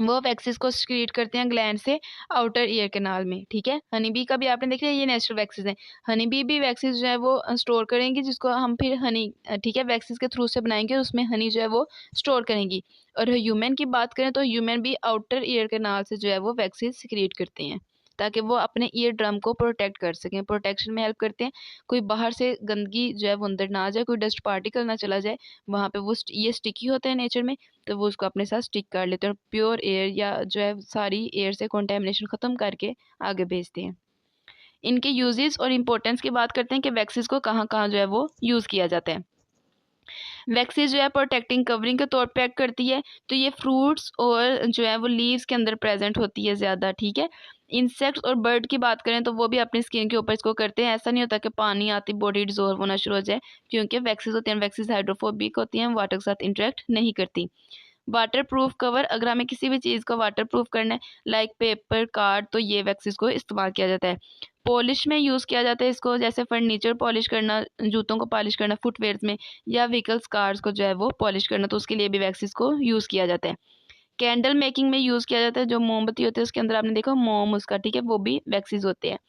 वो वैक्सेस को सिक्रीट करते हैं ग्लैंड से आउटर ईयर कैनाल में। ठीक है, हनी बी का भी आपने देख लिया, ये नेचुरल वैक्सेस हैं। हनी बी भी वैक्सेस जो है वो स्टोर करेंगी, जिसको हम फिर हनी ठीक है वैक्सेस के थ्रू से बनाएंगे, उसमें हनी जो है वो स्टोर करेंगी। और ह्यूमन की बात करें तो ह्यूमन भी आउटर ईयर कैनाल से जो है वो वैक्सेस सिक्रीट करते हैं ताकि वो अपने ईयर ड्रम को प्रोटेक्ट कर सकें। प्रोटेक्शन में हेल्प करते हैं, कोई बाहर से गंदगी जो है वो अंदर ना आ जाए, कोई डस्ट पार्टिकल ना चला जाए वहाँ पे। वो ये स्टिकी होते हैं नेचर में, तो वो उसको अपने साथ स्टिक कर लेते हैं और प्योर एयर या जो है सारी एयर से कंटेमिनेशन ख़त्म करके आगे भेजते हैं। इनके यूजेस और इम्पोर्टेंस की बात करते हैं कि वैक्सीज को कहाँ कहाँ जो है वो यूज़ किया जाता है। वैक्सीज जो है प्रोटेक्टिंग कवरिंग के तौर पे एक्ट करती है, तो ये फ्रूट्स और जो है वो लीव्स के अंदर प्रेजेंट होती है ज़्यादा। ठीक है, इंसेक्ट्स और बर्ड की बात करें तो वो भी अपनी स्किन के ऊपर इसको करते हैं। ऐसा नहीं होता कि पानी आती बॉडी डिजोल्व होना शुरू हो जाए, क्योंकि वैक्सीज होती हैं, वैक्सीज हाइड्रोफोबिक होती हैं, वाटर के साथ इंटरेक्ट नहीं करती। वाटर प्रूफ कवर, अगर हमें किसी भी चीज़ को वाटर प्रूफ करना है लाइक पेपर कार्ड, तो ये वैक्सीज को इस्तेमाल किया जाता है। पॉलिश में यूज़ किया जाता है इसको, जैसे फर्नीचर पॉलिश करना, जूतों को पॉलिश करना फुटवेयर्स में, या व्हीकल्स कार्स को जो है वो पॉलिश करना, तो उसके लिए भी वैक्सीज को यूज़ किया जाता है। कैंडल मेकिंग में यूज़ किया जाता है, जो मोमबत्ती होती है उसके अंदर आपने देखा मोम उसका, ठीक है, वो भी वैक्सीज होते हैं।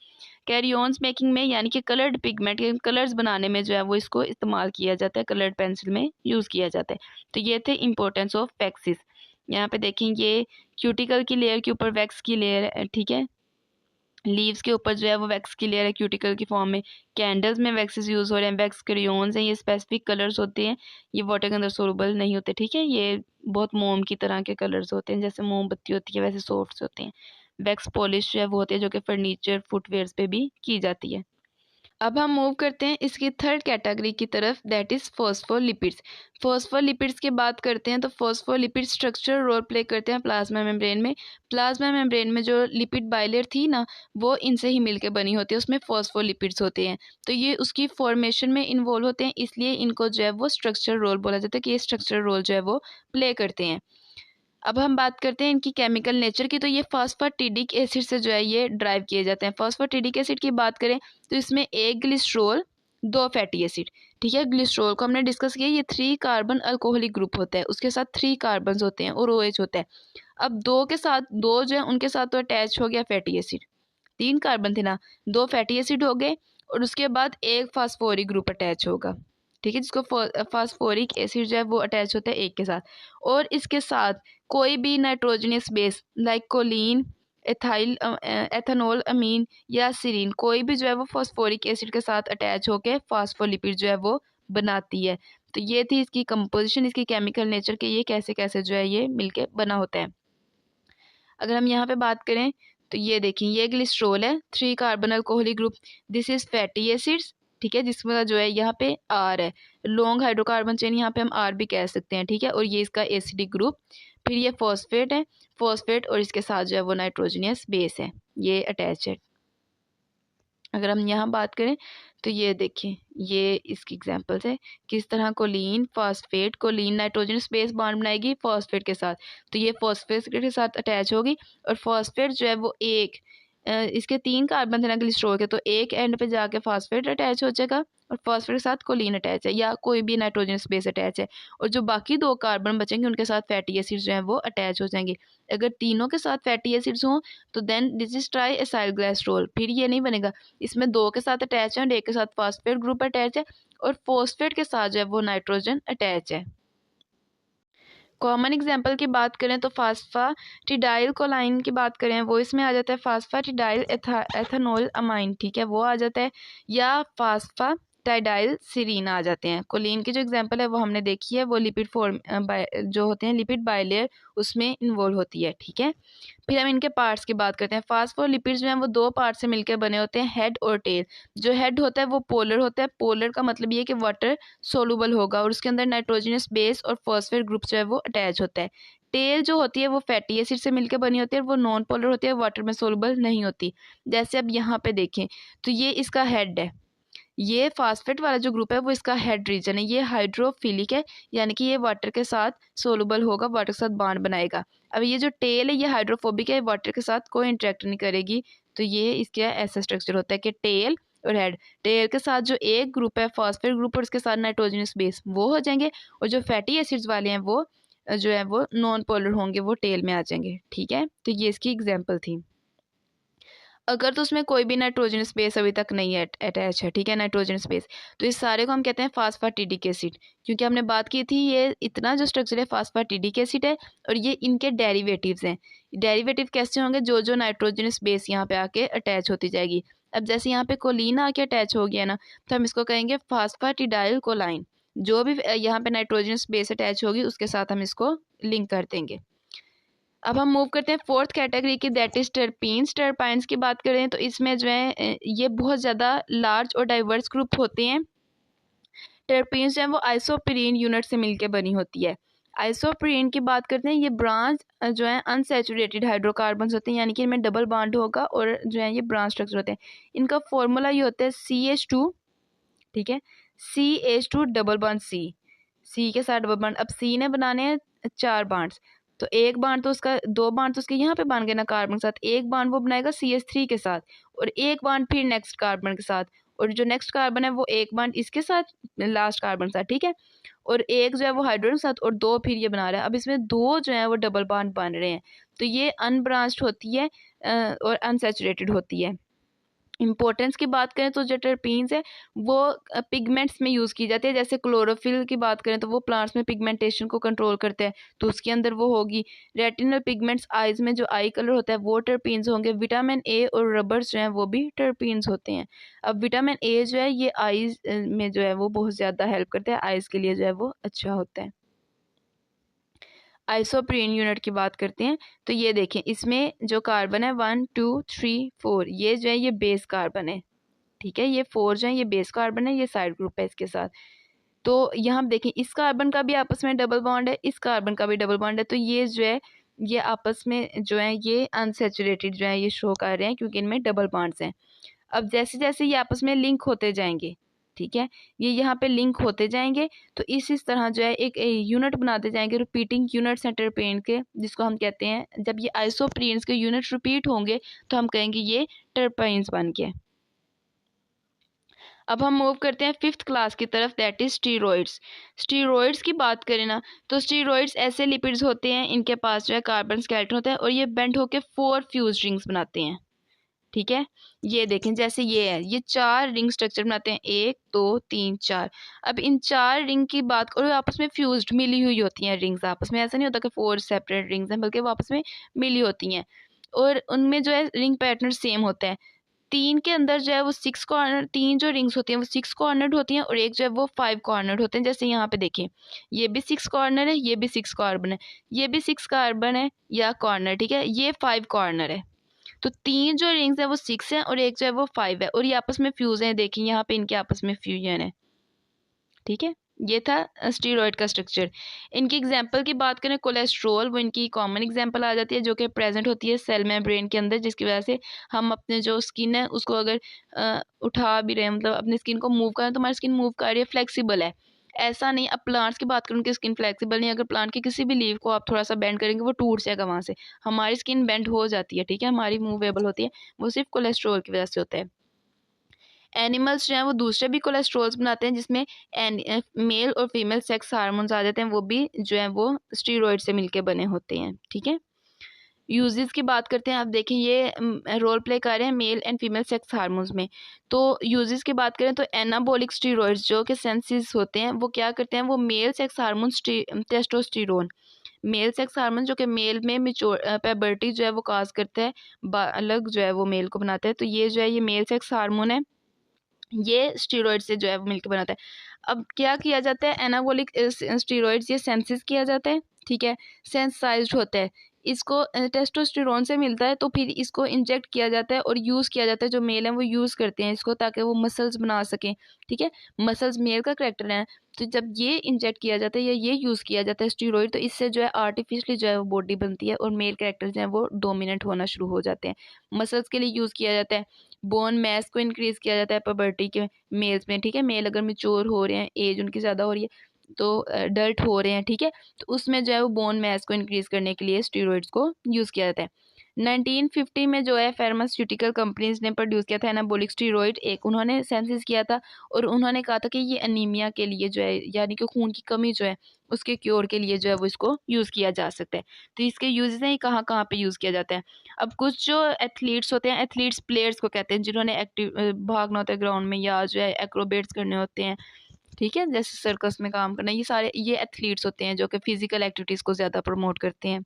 कैरियोन्स मेकिंग में यानी कि कलर्ड पिगमेंट के कलर्स बनाने में जो है वो इसको इस्तेमाल किया जाता है, कलर्ड पेंसिल में यूज़ किया जाता है। तो ये थे इम्पोर्टेंस ऑफ वैक्सीज। यहाँ पे देखें ये क्यूटिकल की लेयर के ऊपर वैक्स की लेयर है। ठीक है, लीव्स के ऊपर जो है वो वैक्स की लेयर है क्यूटिकल की फॉर्म में। कैंडल्स में वैक्सेस यूज़ हो रहे हैं, वैक्स क्रेयॉन्स हैं, ये स्पेसिफिक कलर्स होते हैं, ये वाटर के अंदर सोलबल नहीं होते। ठीक है, ये बहुत मोम की तरह के कलर्स होते हैं, जैसे मोमबत्ती होती है वैसे सॉफ्ट होते हैं। वैक्स पॉलिश जो है वो होती है जो कि फर्नीचर फुटवेयर्स पे भी की जाती है। अब हम मूव करते हैं इसकी थर्ड कैटेगरी की तरफ, दैट इज़ फॉस्फोलिपिड्स। फॉस्फोलिपिड्स की बात करते हैं तो फॉस्फोलिपिड स्ट्रक्चर रोल प्ले करते हैं प्लाज्मा मेम्ब्रेन में। प्लाज्मा मेम्ब्रेन में जो लिपिड बाइलेयर थी ना, वो इनसे ही मिलकर बनी होती है, उसमें फॉस्फोलिपिड्स होते हैं, तो ये उसकी फॉर्मेशन में इन्वॉल्व होते हैं, इसलिए इनको जो है वो स्ट्रक्चर रोल बोला जाता है कि ये स्ट्रक्चर रोल जो है वो प्ले करते हैं। अब हम बात करते हैं इनकी केमिकल नेचर की, तो ये फास्फाटिडिक एसिड से जो है ये ड्राइव किए जाते हैं। फास्फाटिडिक एसिड की बात करें तो इसमें एक ग्लिसरॉल, दो फैटी एसिड। ठीक है, ग्लिसरॉल को हमने डिस्कस किया, ये 3 कार्बन अल्कोहलिक ग्रुप होता है, उसके साथ 3 कार्बन होते हैं और OH होता है। अब दो के साथ दो जो है उनके साथ तो अटैच हो गया फैटी एसिड, 3 कार्बन थे ना, 2 फैटी एसिड हो गए और उसके बाद एक फास्फोरिक ग्रुप अटैच होगा। ठीक है, जिसको फास्फोरिक एसिड जो है वो अटैच होता है एक के साथ, और इसके साथ कोई भी nitrogenous base like choline, ethyl ethanolamine या सीरीन, कोई भी जो है वो फास्फोरिक एसिड के साथ अटैच होकर फास्फोलिपिड जो है वो बनाती है। तो ये थी इसकी कंपोजिशन, इसकी केमिकल नेचर के, ये कैसे कैसे जो है ये मिलके बना होता है। अगर हम यहाँ पे बात करें तो ये देखिए, ये ग्लिसरॉल है, 3 carbon alcoholic group, this is fatty acids. ठीक है, जिसमें जो है यहाँ पे R है, लॉन्ग हाइड्रोकार्बन चेन, यहाँ पे हम R भी कह सकते हैं। ठीक है, और ये इसका एसिडिक ग्रुप। फिर ये फॉस्फेट है, फॉस्फेट और इसके साथ जो है वो नाइट्रोजनियस बेस है, ये अटैच है। अगर हम यहाँ बात करें तो ये देखिए, ये इसकी एग्जांपल्स है, किस तरह choline phosphate, choline nitrogenous base bond बनाएगी फॉस्फेट के साथ, तो ये फॉस्फेट के साथ अटैच होगी। और फॉस्फेट जो है वो एक इसके 3 कार्बन थे ना ग्लिसरॉल के, तो एक एंड पे जाके फॉस्फेट अटैच हो जाएगा और फॉस्फेट के साथ कोलिन अटैच है या कोई भी नाइट्रोजनस बेस अटैच है, और जो बाकी 2 कार्बन बचेंगे उनके साथ फैटी एसिड्स जो हैं वो अटैच हो जाएंगे। अगर तीनों के साथ फैटी एसिड्स हों तो then this is triacylglycerol, फिर ये नहीं बनेगा, इसमें 2 के साथ अटैच है और एक के साथ फॉस्फेट ग्रुप अटैच है, और फॉस्फेट के साथ जो है वो नाइट्रोजन अटैच है। कॉमन एग्जाम्पल की बात करें तो फास्फाटिडाइल कोलाइन की बात करें, वो इसमें आ जाता है फास्फाटिडाइल एथानोल अमाइन, ठीक है, वो आ जाता है, या फास्फाटाइडाइल सीरीन आ जाते हैं। कोलिन की जो एग्जांपल है वो हमने देखी है, वो लिपिड फॉर्म जो होते हैं लिपिड बाइलेयर उसमें इन्वॉल्व होती है, ठीक है। फिर हम इनके पार्ट्स की बात करते हैं। फास्फोलिपिड्स जो हैं वो दो पार्ट से मिलकर बने होते हैं, हेड और टेल। जो हेड होता है वो पोलर होता है, पोलर का मतलब ये है कि वाटर सोलूबल होगा और उसके अंदर नाइट्रोजनस बेस और फॉस्फेट ग्रुप जो है वो अटैच होता है। टेल जो होती है वो फैटी एसिड से मिलकर बनी होती है, वो नॉन पोलर होती है, वाटर में सोलूबल नहीं होती। जैसे अब यहाँ पे देखें तो ये इसका हेड है, ये फास्फेट वाला जो ग्रुप है वो इसका हेड रीजन है, ये हाइड्रोफिलिक है, यानी कि ये वाटर के साथ सोलूबल होगा, वाटर के साथ बॉन्ड बनाएगा। अब ये जो टेल है ये हाइड्रोफोबिक है, वाटर के साथ कोई इंटरेक्ट नहीं करेगी। तो ये इसका ऐसा स्ट्रक्चर होता है कि टेल और हेड, टेल के साथ जो एक ग्रुप है फॉस्फेट ग्रुप और उसके साथ नाइट्रोजनस बेस वो हो जाएंगे, और जो फैटी एसिड्स वाले हैं वो जो है वो नॉन पोलर होंगे, वो टेल में आ जाएंगे, ठीक है। तो ये इसकी एग्जाम्पल थी। अगर तो उसमें कोई भी नाइट्रोजन स्पेस अभी तक नहीं है अटैच है, ठीक है, नाइट्रोजन स्पेस, तो इस सारे को हम कहते हैं फास्फाटिडिक एसिड, क्योंकि हमने बात की थी ये इतना जो स्ट्रक्चर है फास्फाटिडिक एसिड है और ये इनके डेरिवेटिव्स हैं। डेरिवेटिव कैसे होंगे, जो जो नाइट्रोजन स्पेस यहाँ पे आके अटैच होती जाएगी। अब जैसे यहाँ पे कोलिन आके अटैच हो गया ना, तो हम इसको कहेंगे फास्फाटिडाइल कोलाइन। जो भी यहाँ पे नाइट्रोजन स्पेस अटैच होगी उसके साथ हम इसको लिंक कर देंगे। अब हम मूव करते हैं फोर्थ कैटेगरी की, दैट इज टर्पीन्स। टर्पाइंस की बात करें तो इसमें जो है ये बहुत ज़्यादा लार्ज और डाइवर्स ग्रुप होते हैं। टर्पीन्स जो है वो आइसोप्रीन यूनिट से मिलकर बनी होती है। आइसोप्रीन की बात करते हैं, ये ब्रांच जो है अनसैचुरेटेड हाइड्रोकार्बन होते हैं, यानी कि इनमें डबल बॉन्ड होगा और जो है ये ब्रांच स्ट्रक्चर होते हैं। इनका फॉर्मूला ये होता है CH2, ठीक है, CH2 डबल बॉन्ड C के साथ डबल बॉन्ड। अब C ने बनाने हैं 4 बॉन्ड्स, तो एक बांड तो उसका, 2 बांड तो उसके यहाँ पे बन गए ना कार्बन के साथ, एक बांड वो बनाएगा CH3 के साथ और एक बांड फिर नेक्स्ट कार्बन के साथ, और जो नेक्स्ट कार्बन है वो एक बांड इसके साथ लास्ट कार्बन के साथ, ठीक है, और एक जो है वो हाइड्रोजन के साथ, और 2 फिर ये बना रहा है। अब इसमें 2 जो है वो डबल बॉन्ड बन रहे हैं, तो ये अनब्रांच्ड होती है और अनसैचुरेटेड होती है। इंपॉर्टेंस की बात करें तो जो टर्पीन्स है वो पिगमेंट्स में यूज़ की जाती है। जैसे क्लोरोफिल की बात करें तो वो प्लांट्स में पिगमेंटेशन को कंट्रोल करते हैं, तो उसके अंदर वो होगी। रेटिनल पिगमेंट्स, आइज में जो आई कलर होता है वो टर्पीन्स होंगे। विटामिन ए और रबर्स जो हैं वो भी टर्पीन्स होते हैं। अब विटामिन ए जो है ये आइज में जो है वो बहुत ज़्यादा हेल्प करता है, आइज के लिए जो है वो अच्छा होता है। आइसोप्रीन यूनिट की बात करते हैं तो ये देखें, इसमें जो कार्बन है 1 2 3 4, ये जो है ये बेस कार्बन है, ठीक है, ये 4 जो है ये बेस कार्बन है, ये साइड ग्रुप है इसके साथ। तो यहाँ हम देखें इस कार्बन का भी आपस में डबल बॉन्ड है, इस कार्बन का भी डबल बॉन्ड है, तो ये जो है ये आपस में जो है ये अनसैचुरेटेड जो है ये शो कर रहे हैं, क्योंकि इनमें डबल बॉन्ड्स हैं। अब जैसे जैसे ये आपस में लिंक होते जाएंगे, ठीक है, ये यहाँ पे लिंक होते जाएंगे, तो इस तरह जो है एक यूनिट बनाते जाएंगे, रिपीटिंग यूनिट्स हैं टर्पेन के, जिसको हम कहते हैं, जब ये आइसोप्रीन्स के यूनिट रिपीट होंगे तो हम कहेंगे ये टर्पाइंस बन गए। अब हम मूव करते हैं फिफ्थ क्लास की तरफ, दैट इज स्टीरॉइड्स। स्टीरॉइड्स की बात करें ना तो स्टीरॉइड्स ऐसे लिपिड्स होते हैं, इनके पास जो है कार्बन स्केलेटन होता है और ये बेंड होकर 4 फ्यूज रिंग्स बनाते हैं, ठीक है। ये देखें जैसे ये है, ये 4 रिंग स्ट्रक्चर बनाते हैं, 1 2 3 4। अब इन 4 रिंग की बात करो, आपस में फ्यूज्ड मिली हुई होती हैं रिंग्स आपस में, ऐसा नहीं होता कि 4 सेपरेट रिंग्स हैं, बल्कि वो आपस में मिली होती हैं और उनमें जो है रिंग पैटर्न सेम होता है। 3 के अंदर जो है वो 6 कॉर्नर, 3 जो रिंग्स होती हैं वो 6 कॉर्नर्ड होती हैं और एक जो है वो 5 कॉर्नर्ड होते हैं। जैसे यहाँ पे देखिए, ये भी 6 कॉर्नर है, ये भी 6 कार्बन है, ये भी 6 कार्बन है या कॉर्नर, ठीक है, ये 5 कॉर्नर है। तो 3 जो रिंग्स है वो 6 है और एक जो है वो 5 है और ये आपस में फ्यूज है, देखिए यहाँ पे इनके आपस में फ्यूजन है, ठीक है। ये था स्टीरॉयड का स्ट्रक्चर। इनकी एग्जांपल की बात करें, कोलेस्ट्रॉल वो इनकी कॉमन एग्जांपल आ जाती है, जो कि प्रेजेंट होती है सेल मेम्ब्रेन के अंदर, जिसकी वजह से हम अपने जो स्किन है उसको अगर उठा भी रहे हैं, मतलब अपनी स्किन को मूव करें तो हमारी स्किन मूव कर रही है, फ्लेक्सिबल है। ऐसा नहीं, अब प्लांट्स की बात करूँ उनकी स्किन फ्लेक्सिबल नहीं, अगर प्लांट की किसी भी लीव को आप थोड़ा सा बेंड करेंगे वो टूट जाएगा वहाँ से, हमारी स्किन बेंड हो जाती है, ठीक है, हमारी मूवेबल होती है, वो सिर्फ कोलेस्ट्रॉल की वजह से होता है। एनिमल्स जो हैं वो दूसरे भी कोलेस्ट्रॉल्स बनाते हैं, जिसमें मेल और फीमेल सेक्स हार्मोन्स आ जाते हैं, वो भी जो है वो स्टीरॉयड से मिलके बने होते हैं, ठीक है। यूजेस की बात करते हैं, आप देखिए ये रोल प्ले कर रहे हैं male and female sex hormones में। तो यूजेस की बात करें तो एनाबॉलिक स्टीरॉयड्स जो कि सेंसिस होते हैं वो क्या करते हैं, वो male sex hormone testosterone, male sex hormone जो कि मेल में मेच्योर प्यूबर्टी जो है वो काज करता है, अलग जो है वो मेल को बनाता है। तो ये जो है ये मेल सेक्स हार्मोन है, ये स्टीरॉयड से जो है वो मिलकर बनाता है। अब क्या किया जाता है, एनाबॉलिक स्टीरॉयड्स ये सेंसिस किया जाता है, ठीक है, सेंसाइज्ड होता है। इसको टेस्टोस्टेरोन से मिलता है, तो फिर इसको इंजेक्ट किया जाता है और यूज़ किया जाता है। जो मेल हैं वो यूज़ करते हैं इसको ताकि वो मसल्स बना सकें, ठीक है। मसल्स मेल का करेक्टर है, तो जब ये इंजेक्ट किया जाता है या ये यूज़ किया जाता है स्टीरॉयड, तो इससे जो है आर्टिफिशियली जो है वो बॉडी बनती है और मेल कैरेक्टर जो है वो डोमिनेंट होना शुरू हो जाते हैं। मसल्स के लिए यूज़ किया जाता है, बोन मैस को इंक्रीज़ किया जाता है प्यूबर्टी के मेल्स में, ठीक है। मेल अगर मैच्योर हो रहे हैं, एज उनकी ज़्यादा हो रही है, तो अडल्ट हो रहे हैं, ठीक है, तो उसमें जो है वो बोन मैस को इंक्रीज़ करने के लिए स्टीरॉयड्स को यूज़ किया जाता है। 1950 में जो है फार्मास्यूटिकल कंपनीज ने प्रोड्यूस किया था एनाबॉलिक स्टीरॉयड, एक उन्होंने सेंसिस किया था और उन्होंने कहा था कि ये अनीमिया के लिए जो है, यानी कि खून की कमी जो है उसके क्योर के लिए जो है वो इसको यूज़ किया जा सकता है। तो इसके यूजेस हैं, कहाँ कहाँ पे यूज़ किया जाता है। अब कुछ जो एथलीट्स होते हैं, एथलीट्स प्लेयर्स को कहते हैं, जिन्होंने एक्टिव भागना होता है ग्राउंड में या जो है एक्रोबेट्स करने होते हैं, ठीक है, जैसे सर्कस में काम करना, ये सारे ये एथलीट्स होते हैं जो कि फिजिकल एक्टिविटीज़ को ज़्यादा प्रमोट करते हैं।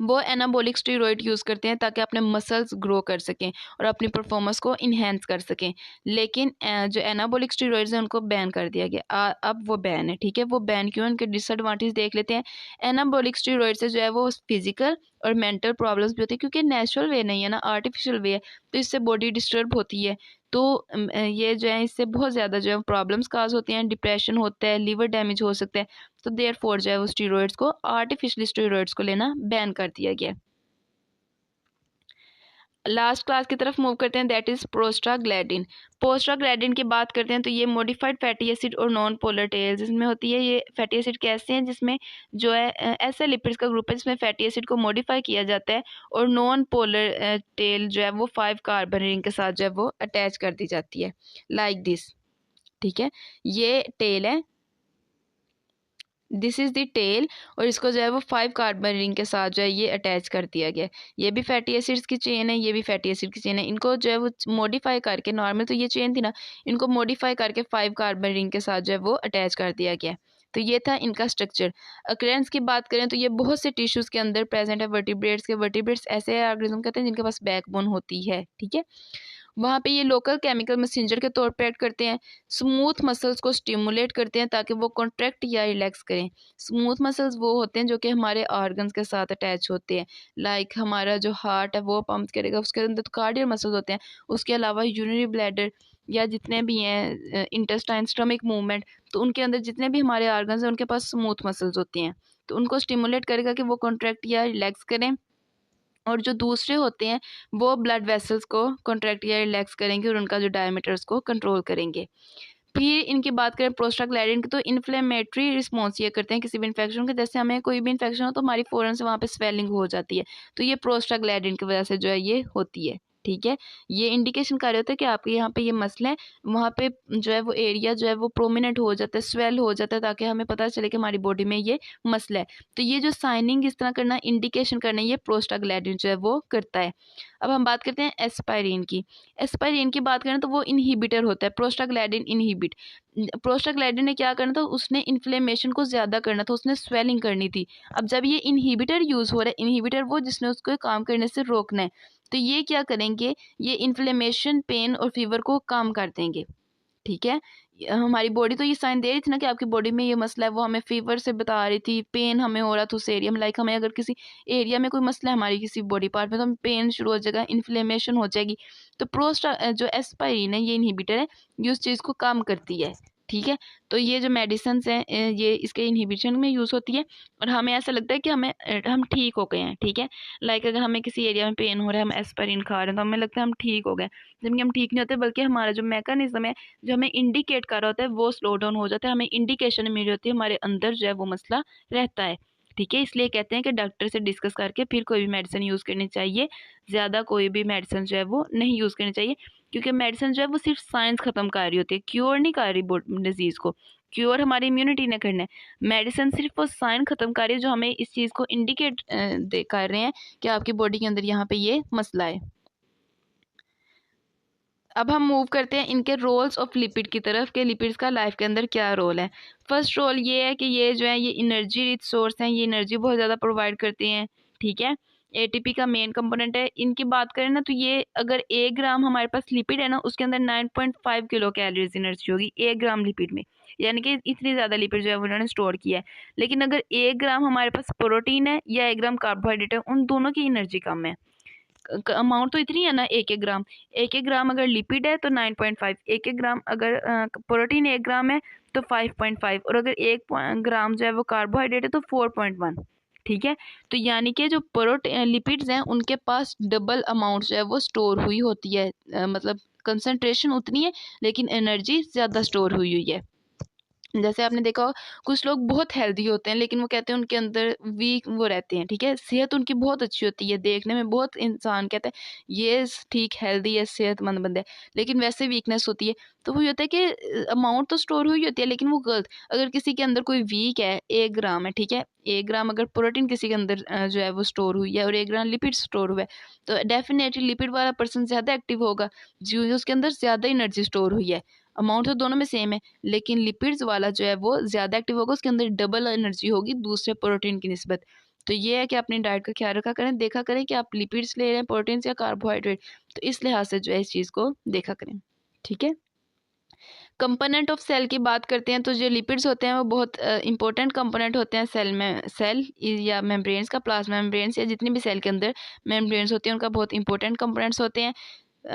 वो एनाबॉलिक स्टीरॉयड यूज़ करते हैं ताकि अपने मसल्स ग्रो कर सकें और अपनी परफॉर्मेंस को इन्हेंस कर सकें। लेकिन जो एनाबॉलिक स्टीरॉयड्स हैं उनको बैन कर दिया गया। अब वो बैन है, ठीक है। वो बैन क्यों, उनके डिसएडवांटेज देख लेते हैं। एनाबॉलिक स्टीरॉयड से जो है वो फिजिकल और मेंटल प्रॉब्लम्स भी होती है, क्योंकि नेचुरल वे नहीं है ना, आर्टिफिशियल वे है, तो इससे बॉडी डिस्टर्ब होती है। तो ये जो है इससे बहुत ज़्यादा जो है प्रॉब्लम्स काज होती हैं, डिप्रेशन होता है, लिवर डैमेज हो सकता है। तो देयरफॉर जो है वो स्टीरॉयड्स को, आर्टिफिशियल स्टीरॉयड्स को लेना बैन कर दिया गया। लास्ट क्लास की तरफ मूव करते हैं, दैट इज प्रोस्टाग्लैंडिन। प्रोस्टाग्लैंडिन की बात करते हैं तो ये मॉडिफाइड फैटी एसिड और नॉन पोलर टेल्स इसमें होती है। ये फैटी एसिड कैसे हैं, जिसमें जो है ऐसे लिपिड्स का ग्रुप है जिसमें फैटी एसिड को मॉडिफाई किया जाता है और नॉन पोलर टेल जो है वो 5 कार्बन रिंग के साथ जो है वो अटैच कर दी जाती है, लाइक दिस, ठीक है। ये टेल है, दिस इज़ द टेल, और इसको जो है वो 5 कार्बन रिंग के साथ जो है ये अटैच कर दिया गया। ये भी फैटी एसिड्स की चेन है, ये भी फैटी एसिड की चेन है। इनको जो है वो मॉडिफाई करके, नॉर्मल तो ये चेन थी ना, इनको मॉडिफाई करके 5 कार्बन रिंग के साथ जो है वो अटैच कर दिया गया। तो ये था इनका स्ट्रक्चर। अक्रेंस की बात करें तो ये बहुत से टिश्यूज़ के अंदर प्रेजेंट है। वर्टिब्रेट्स ऐसे ऑर्गेनिज्म कहते हैं जिनके पास बैकबोन होती है, ठीक है। वहाँ पे ये लोकल केमिकल मैसेंजर के तौर पे एक्ट करते हैं। स्मूथ मसल्स को स्टिमुलेट करते हैं ताकि वो कॉन्ट्रैक्ट या रिलैक्स करें। स्मूथ मसल्स वो होते हैं जो कि हमारे ऑर्गन्स के साथ अटैच होते हैं, लाइक हमारा जो हार्ट है वो पंप करेगा, उसके अंदर तो कार्डियल मसल्स होते हैं। उसके अलावा यूरिनरी ब्लैडर या जितने भी हैं इंटेस्टाइन, स्टमक मूवमेंट, तो उनके अंदर जितने भी हमारे ऑर्गन्स हैं उनके पास स्मूथ मसल्स होती हैं, तो उनको स्टिमुलेट करेगा कि वो कॉन्ट्रैक्ट या रिलैक्स करें। और जो दूसरे होते हैं वो ब्लड वेसल्स को कॉन्ट्रैक्ट या रिलैक्स करेंगे और उनका जो डायमीटर्स को कंट्रोल करेंगे। फिर इनकी बात करें प्रोस्टाग्लैंडिन की, तो इन्फ्लेमेटरी रिस्पॉन्स ये करते हैं किसी भी इन्फेक्शन के, जैसे हमें कोई भी इन्फेक्शन हो तो हमारी फ़ौरन से वहाँ पे स्वेलिंग हो जाती है, तो ये प्रोस्टाग्लैंडिन की वजह से जो है ये होती है, ठीक है। ये इंडिकेशन कर रहे होते हैं कि आपके यहाँ पे ये मसला है, वहाँ पे जो है वो एरिया जो है वो प्रोमिनेंट हो जाता है, स्वेल हो जाता है, ताकि हमें पता चले कि हमारी बॉडी में ये मसला है। तो ये जो साइनिंग इस तरह करना, इंडिकेशन करना, ये प्रोस्टाग्लैंडिन जो है वो करता है। अब हम बात करते हैं एस्पाइरिन की। एस्पाइरिन की बात करें तो वो इनहिबिटर होता है, प्रोस्टाग्लैंडिन इनहिबिट। प्रोस्टाग्लैंडिन ने क्या करना था, उसने इन्फ्लेमेशन को ज़्यादा करना था, उसने स्वेलिंग करनी थी। अब जब ये इनहिबिटर यूज़ हो रहा है, इनहिबिटर वो जिसने उसको काम करने से रोकना है, तो ये क्या करेंगे, ये इन्फ्लेमेशन, पेन और फीवर को कम कर देंगे, ठीक है। हमारी बॉडी तो ये साइन दे रही थी ना कि आपकी बॉडी में ये मसला है, वो हमें फीवर से बता रही थी, पेन हमें हो रहा था उस एरिया में, लाइक हमें अगर किसी एरिया में कोई मसला है हमारी किसी बॉडी पार्ट में, तो हमें पेन शुरू हो जाएगा, इन्फ्लेमेशन हो जाएगी। तो जो एस्पाइरिन है ये इनहिबिटर है, ये उस चीज़ को कम करती है, ठीक है। तो ये जो मेडिसिन हैं ये इसके इनहिबिशन में यूज़ होती है और हमें ऐसा लगता है कि हम ठीक हो गए हैं, ठीक है। लाइक अगर हमें किसी एरिया में पेन हो रहा है, हम एस्पाइरिन खा रहे हैं, तो हमें लगता है हम ठीक हो गए, जबकि हम ठीक नहीं होते, बल्कि हमारा जो मैकेनिज्म है जो हमें इंडिकेट कर रहा होता है वो स्लो डाउन हो जाता है, हमें इंडिकेशन मिल जाती है, हमारे अंदर जो है वो मसला रहता है, ठीक है। इसलिए कहते हैं कि डॉक्टर से डिस्कस करके फिर कोई भी मेडिसिन यूज़ करनी चाहिए। ज़्यादा कोई भी मेडिसिन जो है वो नहीं यूज़ करनी चाहिए, क्योंकि मेडिसिन जो है वो सिर्फ साइंस ख़त्म कर रही होती है, क्योर नहीं कर रही डिजीज़ को। क्योर हमारी इम्यूनिटी ने करना है, मेडिसिन सिर्फ वो साइन ख़त्म कर रही है जो हमें इस चीज़ को इंडिकेट कर रहे हैं कि आपकी बॉडी के अंदर यहाँ पे ये मसला है। अब हम मूव करते हैं इनके रोल्स ऑफ लिपिड की तरफ कि लिपिड्स का लाइफ के अंदर क्या रोल है। फर्स्ट रोल ये है कि ये जो है ये एनर्जी रिच सोर्स हैं, ये एनर्जी बहुत ज़्यादा प्रोवाइड करते हैं, ठीक है। एटीपी का मेन कंपोनेंट है। इनकी बात करें ना तो ये अगर 1 ग्राम हमारे पास लिपिड है ना उसके अंदर 9.5 किलो कैलोरीज एनर्जी होगी 1 ग्राम लिपिड में, यानी कि इतनी ज़्यादा लिपिड जो है उन्होंने स्टोर किया है। लेकिन अगर 1 ग्राम हमारे पास प्रोटीन है या 1 ग्राम कार्बोहाइड्रेट है, उन दोनों की एनर्जी कम है। अमाउंट तो इतनी है ना, 1 1 ग्राम, 1 1 ग्राम अगर लिपिड है तो 9.5, 1 1 ग्राम अगर प्रोटीन 1 ग्राम है तो 5.5, और अगर 1 ग्राम जो है वो कार्बोहाइड्रेट है तो 4.1, ठीक है। तो यानी कि जो प्रोटीन लिपिड्स हैं उनके पास डबल अमाउंट जो है वो स्टोर हुई होती है, मतलब कंसंट्रेशन उतनी है लेकिन एनर्जी ज़्यादा स्टोर हुई हुई है। जैसे आपने देखा हो कुछ लोग बहुत हेल्दी होते हैं लेकिन वो कहते हैं उनके अंदर वीक वो रहते हैं, ठीक है। सेहत उनकी बहुत अच्छी होती है, देखने में बहुत इंसान कहता है ये ठीक हेल्दी है सेहतमंद बंदा है, लेकिन वैसे वीकनेस होती है। तो वो ये होता है कि अमाउंट तो स्टोर हुई होती है लेकिन वो गलत। अगर किसी के अंदर कोई वीक है, 1 ग्राम है, ठीक है, 1 ग्राम अगर प्रोटीन किसी के अंदर जो है वो स्टोर हुई है और 1 ग्राम लिपिड स्टोर हुआ है, तो डेफिनेटली लिपिड वाला पर्सन ज़्यादा एक्टिव होगा जो उसके अंदर ज़्यादा एनर्जी स्टोर हुई है। अमाउंट तो दोनों में सेम है लेकिन लिपिड्स वाला जो है वो ज़्यादा एक्टिव होगा, उसके अंदर डबल एनर्जी होगी दूसरे प्रोटीन की निस्बत। तो ये है कि अपनी डाइट का ख्याल रखा करें, देखा करें कि आप लिपिड्स ले रहे हैं प्रोटीन्स या कार्बोहाइड्रेट, तो इस लिहाज से जो है इस चीज़ को देखा करें, ठीक है। कंपोनेंट ऑफ सेल की बात करते हैं तो जो लिपिड्स होते हैं वो बहुत इंपॉर्टेंट कंपोनेंट होते हैं सेल में, सेल या मेम्ब्रेन्स का, प्लाज्मा मेम्ब्रेन्स या जितनी भी सेल के अंदर मेम्ब्रेन्स होती हैं उनका बहुत इंपॉर्टेंट कंपोनेंट्स होते हैं।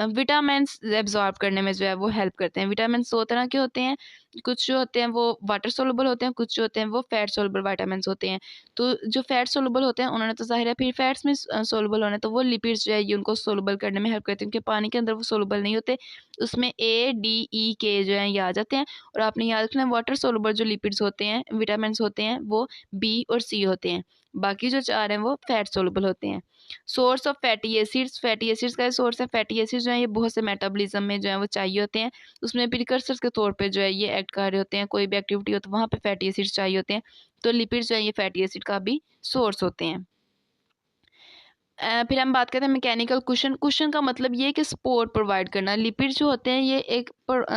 विटामिन एब्जॉर्ब करने में जो है वो हेल्प करते हैं। विटामिन 2 तरह के होते हैं, कुछ जो होते हैं वो वाटर सोलुबल होते हैं, कुछ जो होते हैं वो फैट सोलुबल विटामिन होते हैं। तो जो फैट सोलुबल होते हैं उन्होंने तो ज़ाहिर है फिर फैट्स में सोलुबल होना है, तो वो लिपिड्स जो है ये उनको सोलुबल करने में हेल्प करते हैं क्योंकि पानी के अंदर वो सोलुबल नहीं होते, उसमें ए डी ई के जो है ये आ जाते हैं। और आपने याद रखना वाटर सोलुबल जो लिपिड्स होते हैं विटामिन होते हैं वो बी और सी होते हैं, बाकी जो 4 हैं वो फैट सोलुबल होते हैं। Source of fatty acids, fatty acids का सोर्स है। फैटी एसिड्स जो है ये बहुत से मेटाबॉलिज्म में जो है वो चाहिए होते हैं, उसमें प्रिकर्सर्स के तौर पे जो है ये एक्ट कर रहे होते हैं, कोई भी एक्टिविटी हो तो वहाँ पे फैटी एसिड्स चाहिए होते हैं। तो लिपिड्स जो है ये फैटी एसिड का भी सोर्स होते हैं। फिर हम बात करते हैं मैकेनिकल कुशन। कुशन का मतलब ये है कि स्पोर प्रोवाइड करना। लिपिड जो होते हैं ये एक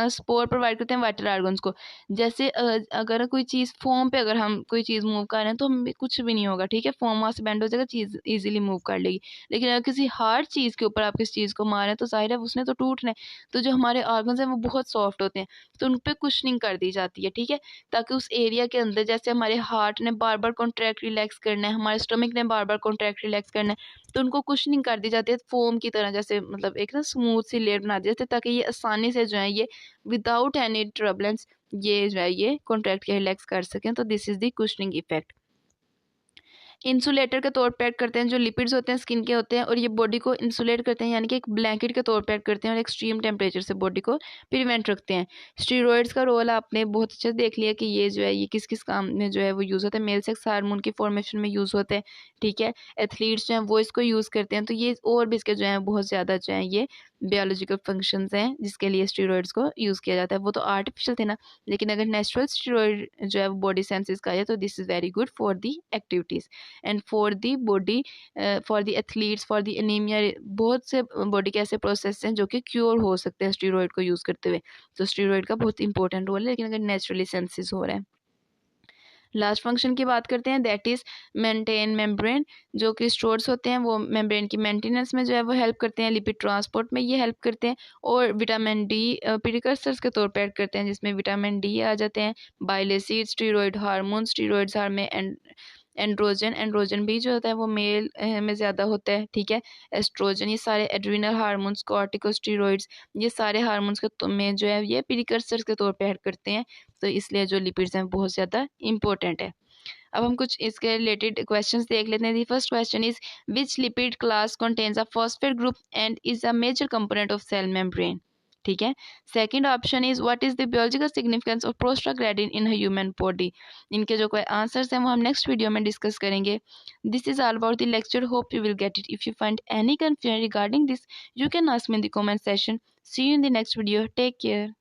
स्पोर प्रोवाइड करते हैं वाइटल ऑर्गन्स को। जैसे अगर कोई चीज़ फोम पे अगर हम कोई चीज़ मूव कर रहे हैं तो हमें कुछ भी नहीं होगा, ठीक है, फोम वहाँ से बेंड हो जाएगा, चीज़ इजीली मूव कर लेगी। लेकिन अगर किसी हार्ड चीज़ के ऊपर आप किस चीज़ को मारें तो जाहिर है उसने तो टूटना है। तो जो हमारे ऑर्गन्स हैं वो बहुत सॉफ्ट होते हैं, तो उन पर कुशनिंग कर दी जाती है, ठीक है, ताकि उस एरिया के अंदर जैसे हमारे हार्ट ने बार बार कॉन्ट्रैक्ट रिलैक्स करना है, हमारे स्टमक ने बार बार कॉन्ट्रैक्ट रिलैक्स करना है, तो उनको कुशनिंग कर दी जाती है फोम की तरह, जैसे मतलब एक ना स्मूथ सी लेयर बना दी जाती है ताकि ये आसानी से जो है ये विदाउट एनी ट्रबलेंस ये जो है ये कॉन्ट्रैक्ट या रिलैक्स कर सकें। तो this is the cushioning effect. Insulator के तौर पे एक्ट करते हैं, जो लिपिड्स होते हैं स्किन के होते हैं और ये बॉडी को इंसुलेट करते हैं, यानी कि एक ब्लैंकेट के तौर पे एक्ट करते हैं और एक्सट्रीम टेम्परेचर से बॉडी को प्रिवेंट रखते हैं। स्टीरॉयड्स का रोल आपने बहुत अच्छे से देख लिया कि ये जो है ये किस किस काम में जो है वो यूज़ होता है, मेल सेक्स हार्मोन की फॉर्मेशन में यूज़ होते हैं, ठीक है। एथलीट्स जो हैं वो इसको यूज़ करते हैं, तो ये और भी इसके जो है बहुत ज़्यादा जो है ये बायोलॉजिकल फंक्शंस हैं जिसके लिए स्टीरॉयड्स को यूज़ किया जाता है। वो तो आर्टिफिशियल थे ना, लेकिन अगर नेचुरल स्टीरॉयड जो है वो बॉडी सेंसेस का है तो this is very good for the activities and for the body, for the athletes, for the anaemia. बहुत से बॉडी के ऐसे प्रोसेस हैं जो कि क्योर हो सकते हैं स्टीरॉयड को यूज़ करते हुए, तो स्टीरॉयड का बहुत इंपॉर्टेंट रोल है, लेकिन अगर नेचुरली सेंसेस हो रहा है। लास्ट फंक्शन की बात करते हैं, दैट इज़ मेंटेन मेम्ब्रेन। जो क्रिस्टोर्स होते हैं वो मेम्ब्रेन की मेंटेनेंस में जो है वो हेल्प करते हैं, लिपिड ट्रांसपोर्ट में ये हेल्प करते हैं, और विटामिन डी प्रिकर्सर्स के तौर पर ऐड करते हैं जिसमें विटामिन डी आ जाते हैं। Bile acid, steroid hormone, steroids हार में एंड्रोजन, एंड्रोजन भी जो होता है वो मेल में ज़्यादा होता है, ठीक है। एस्ट्रोजन, ये सारे एड्रीनल हार्मोन्स, कॉर्टिकोस्टेरॉइड्स, ये सारे हार्मोन्स के में जो है ये प्रिकर्सर्स के तौर पे ऐड करते हैं, तो इसलिए जो लिपिड्स हैं बहुत ज़्यादा इंपॉर्टेंट है। अब हम कुछ इसके रिलेटेड क्वेश्चंस देख लेते हैं। The first question is which lipid class contains a phosphate group and is a major component of cell membrane, ठीक है। Second option is what is the biological significance of prostaglandin in human body. इनके जो कोई answers हैं वो हम next video में discuss करेंगे। This is all about the lecture, hope you will get it. If you find any confusion regarding this you can ask me in the comment session. See you in the next video, take care.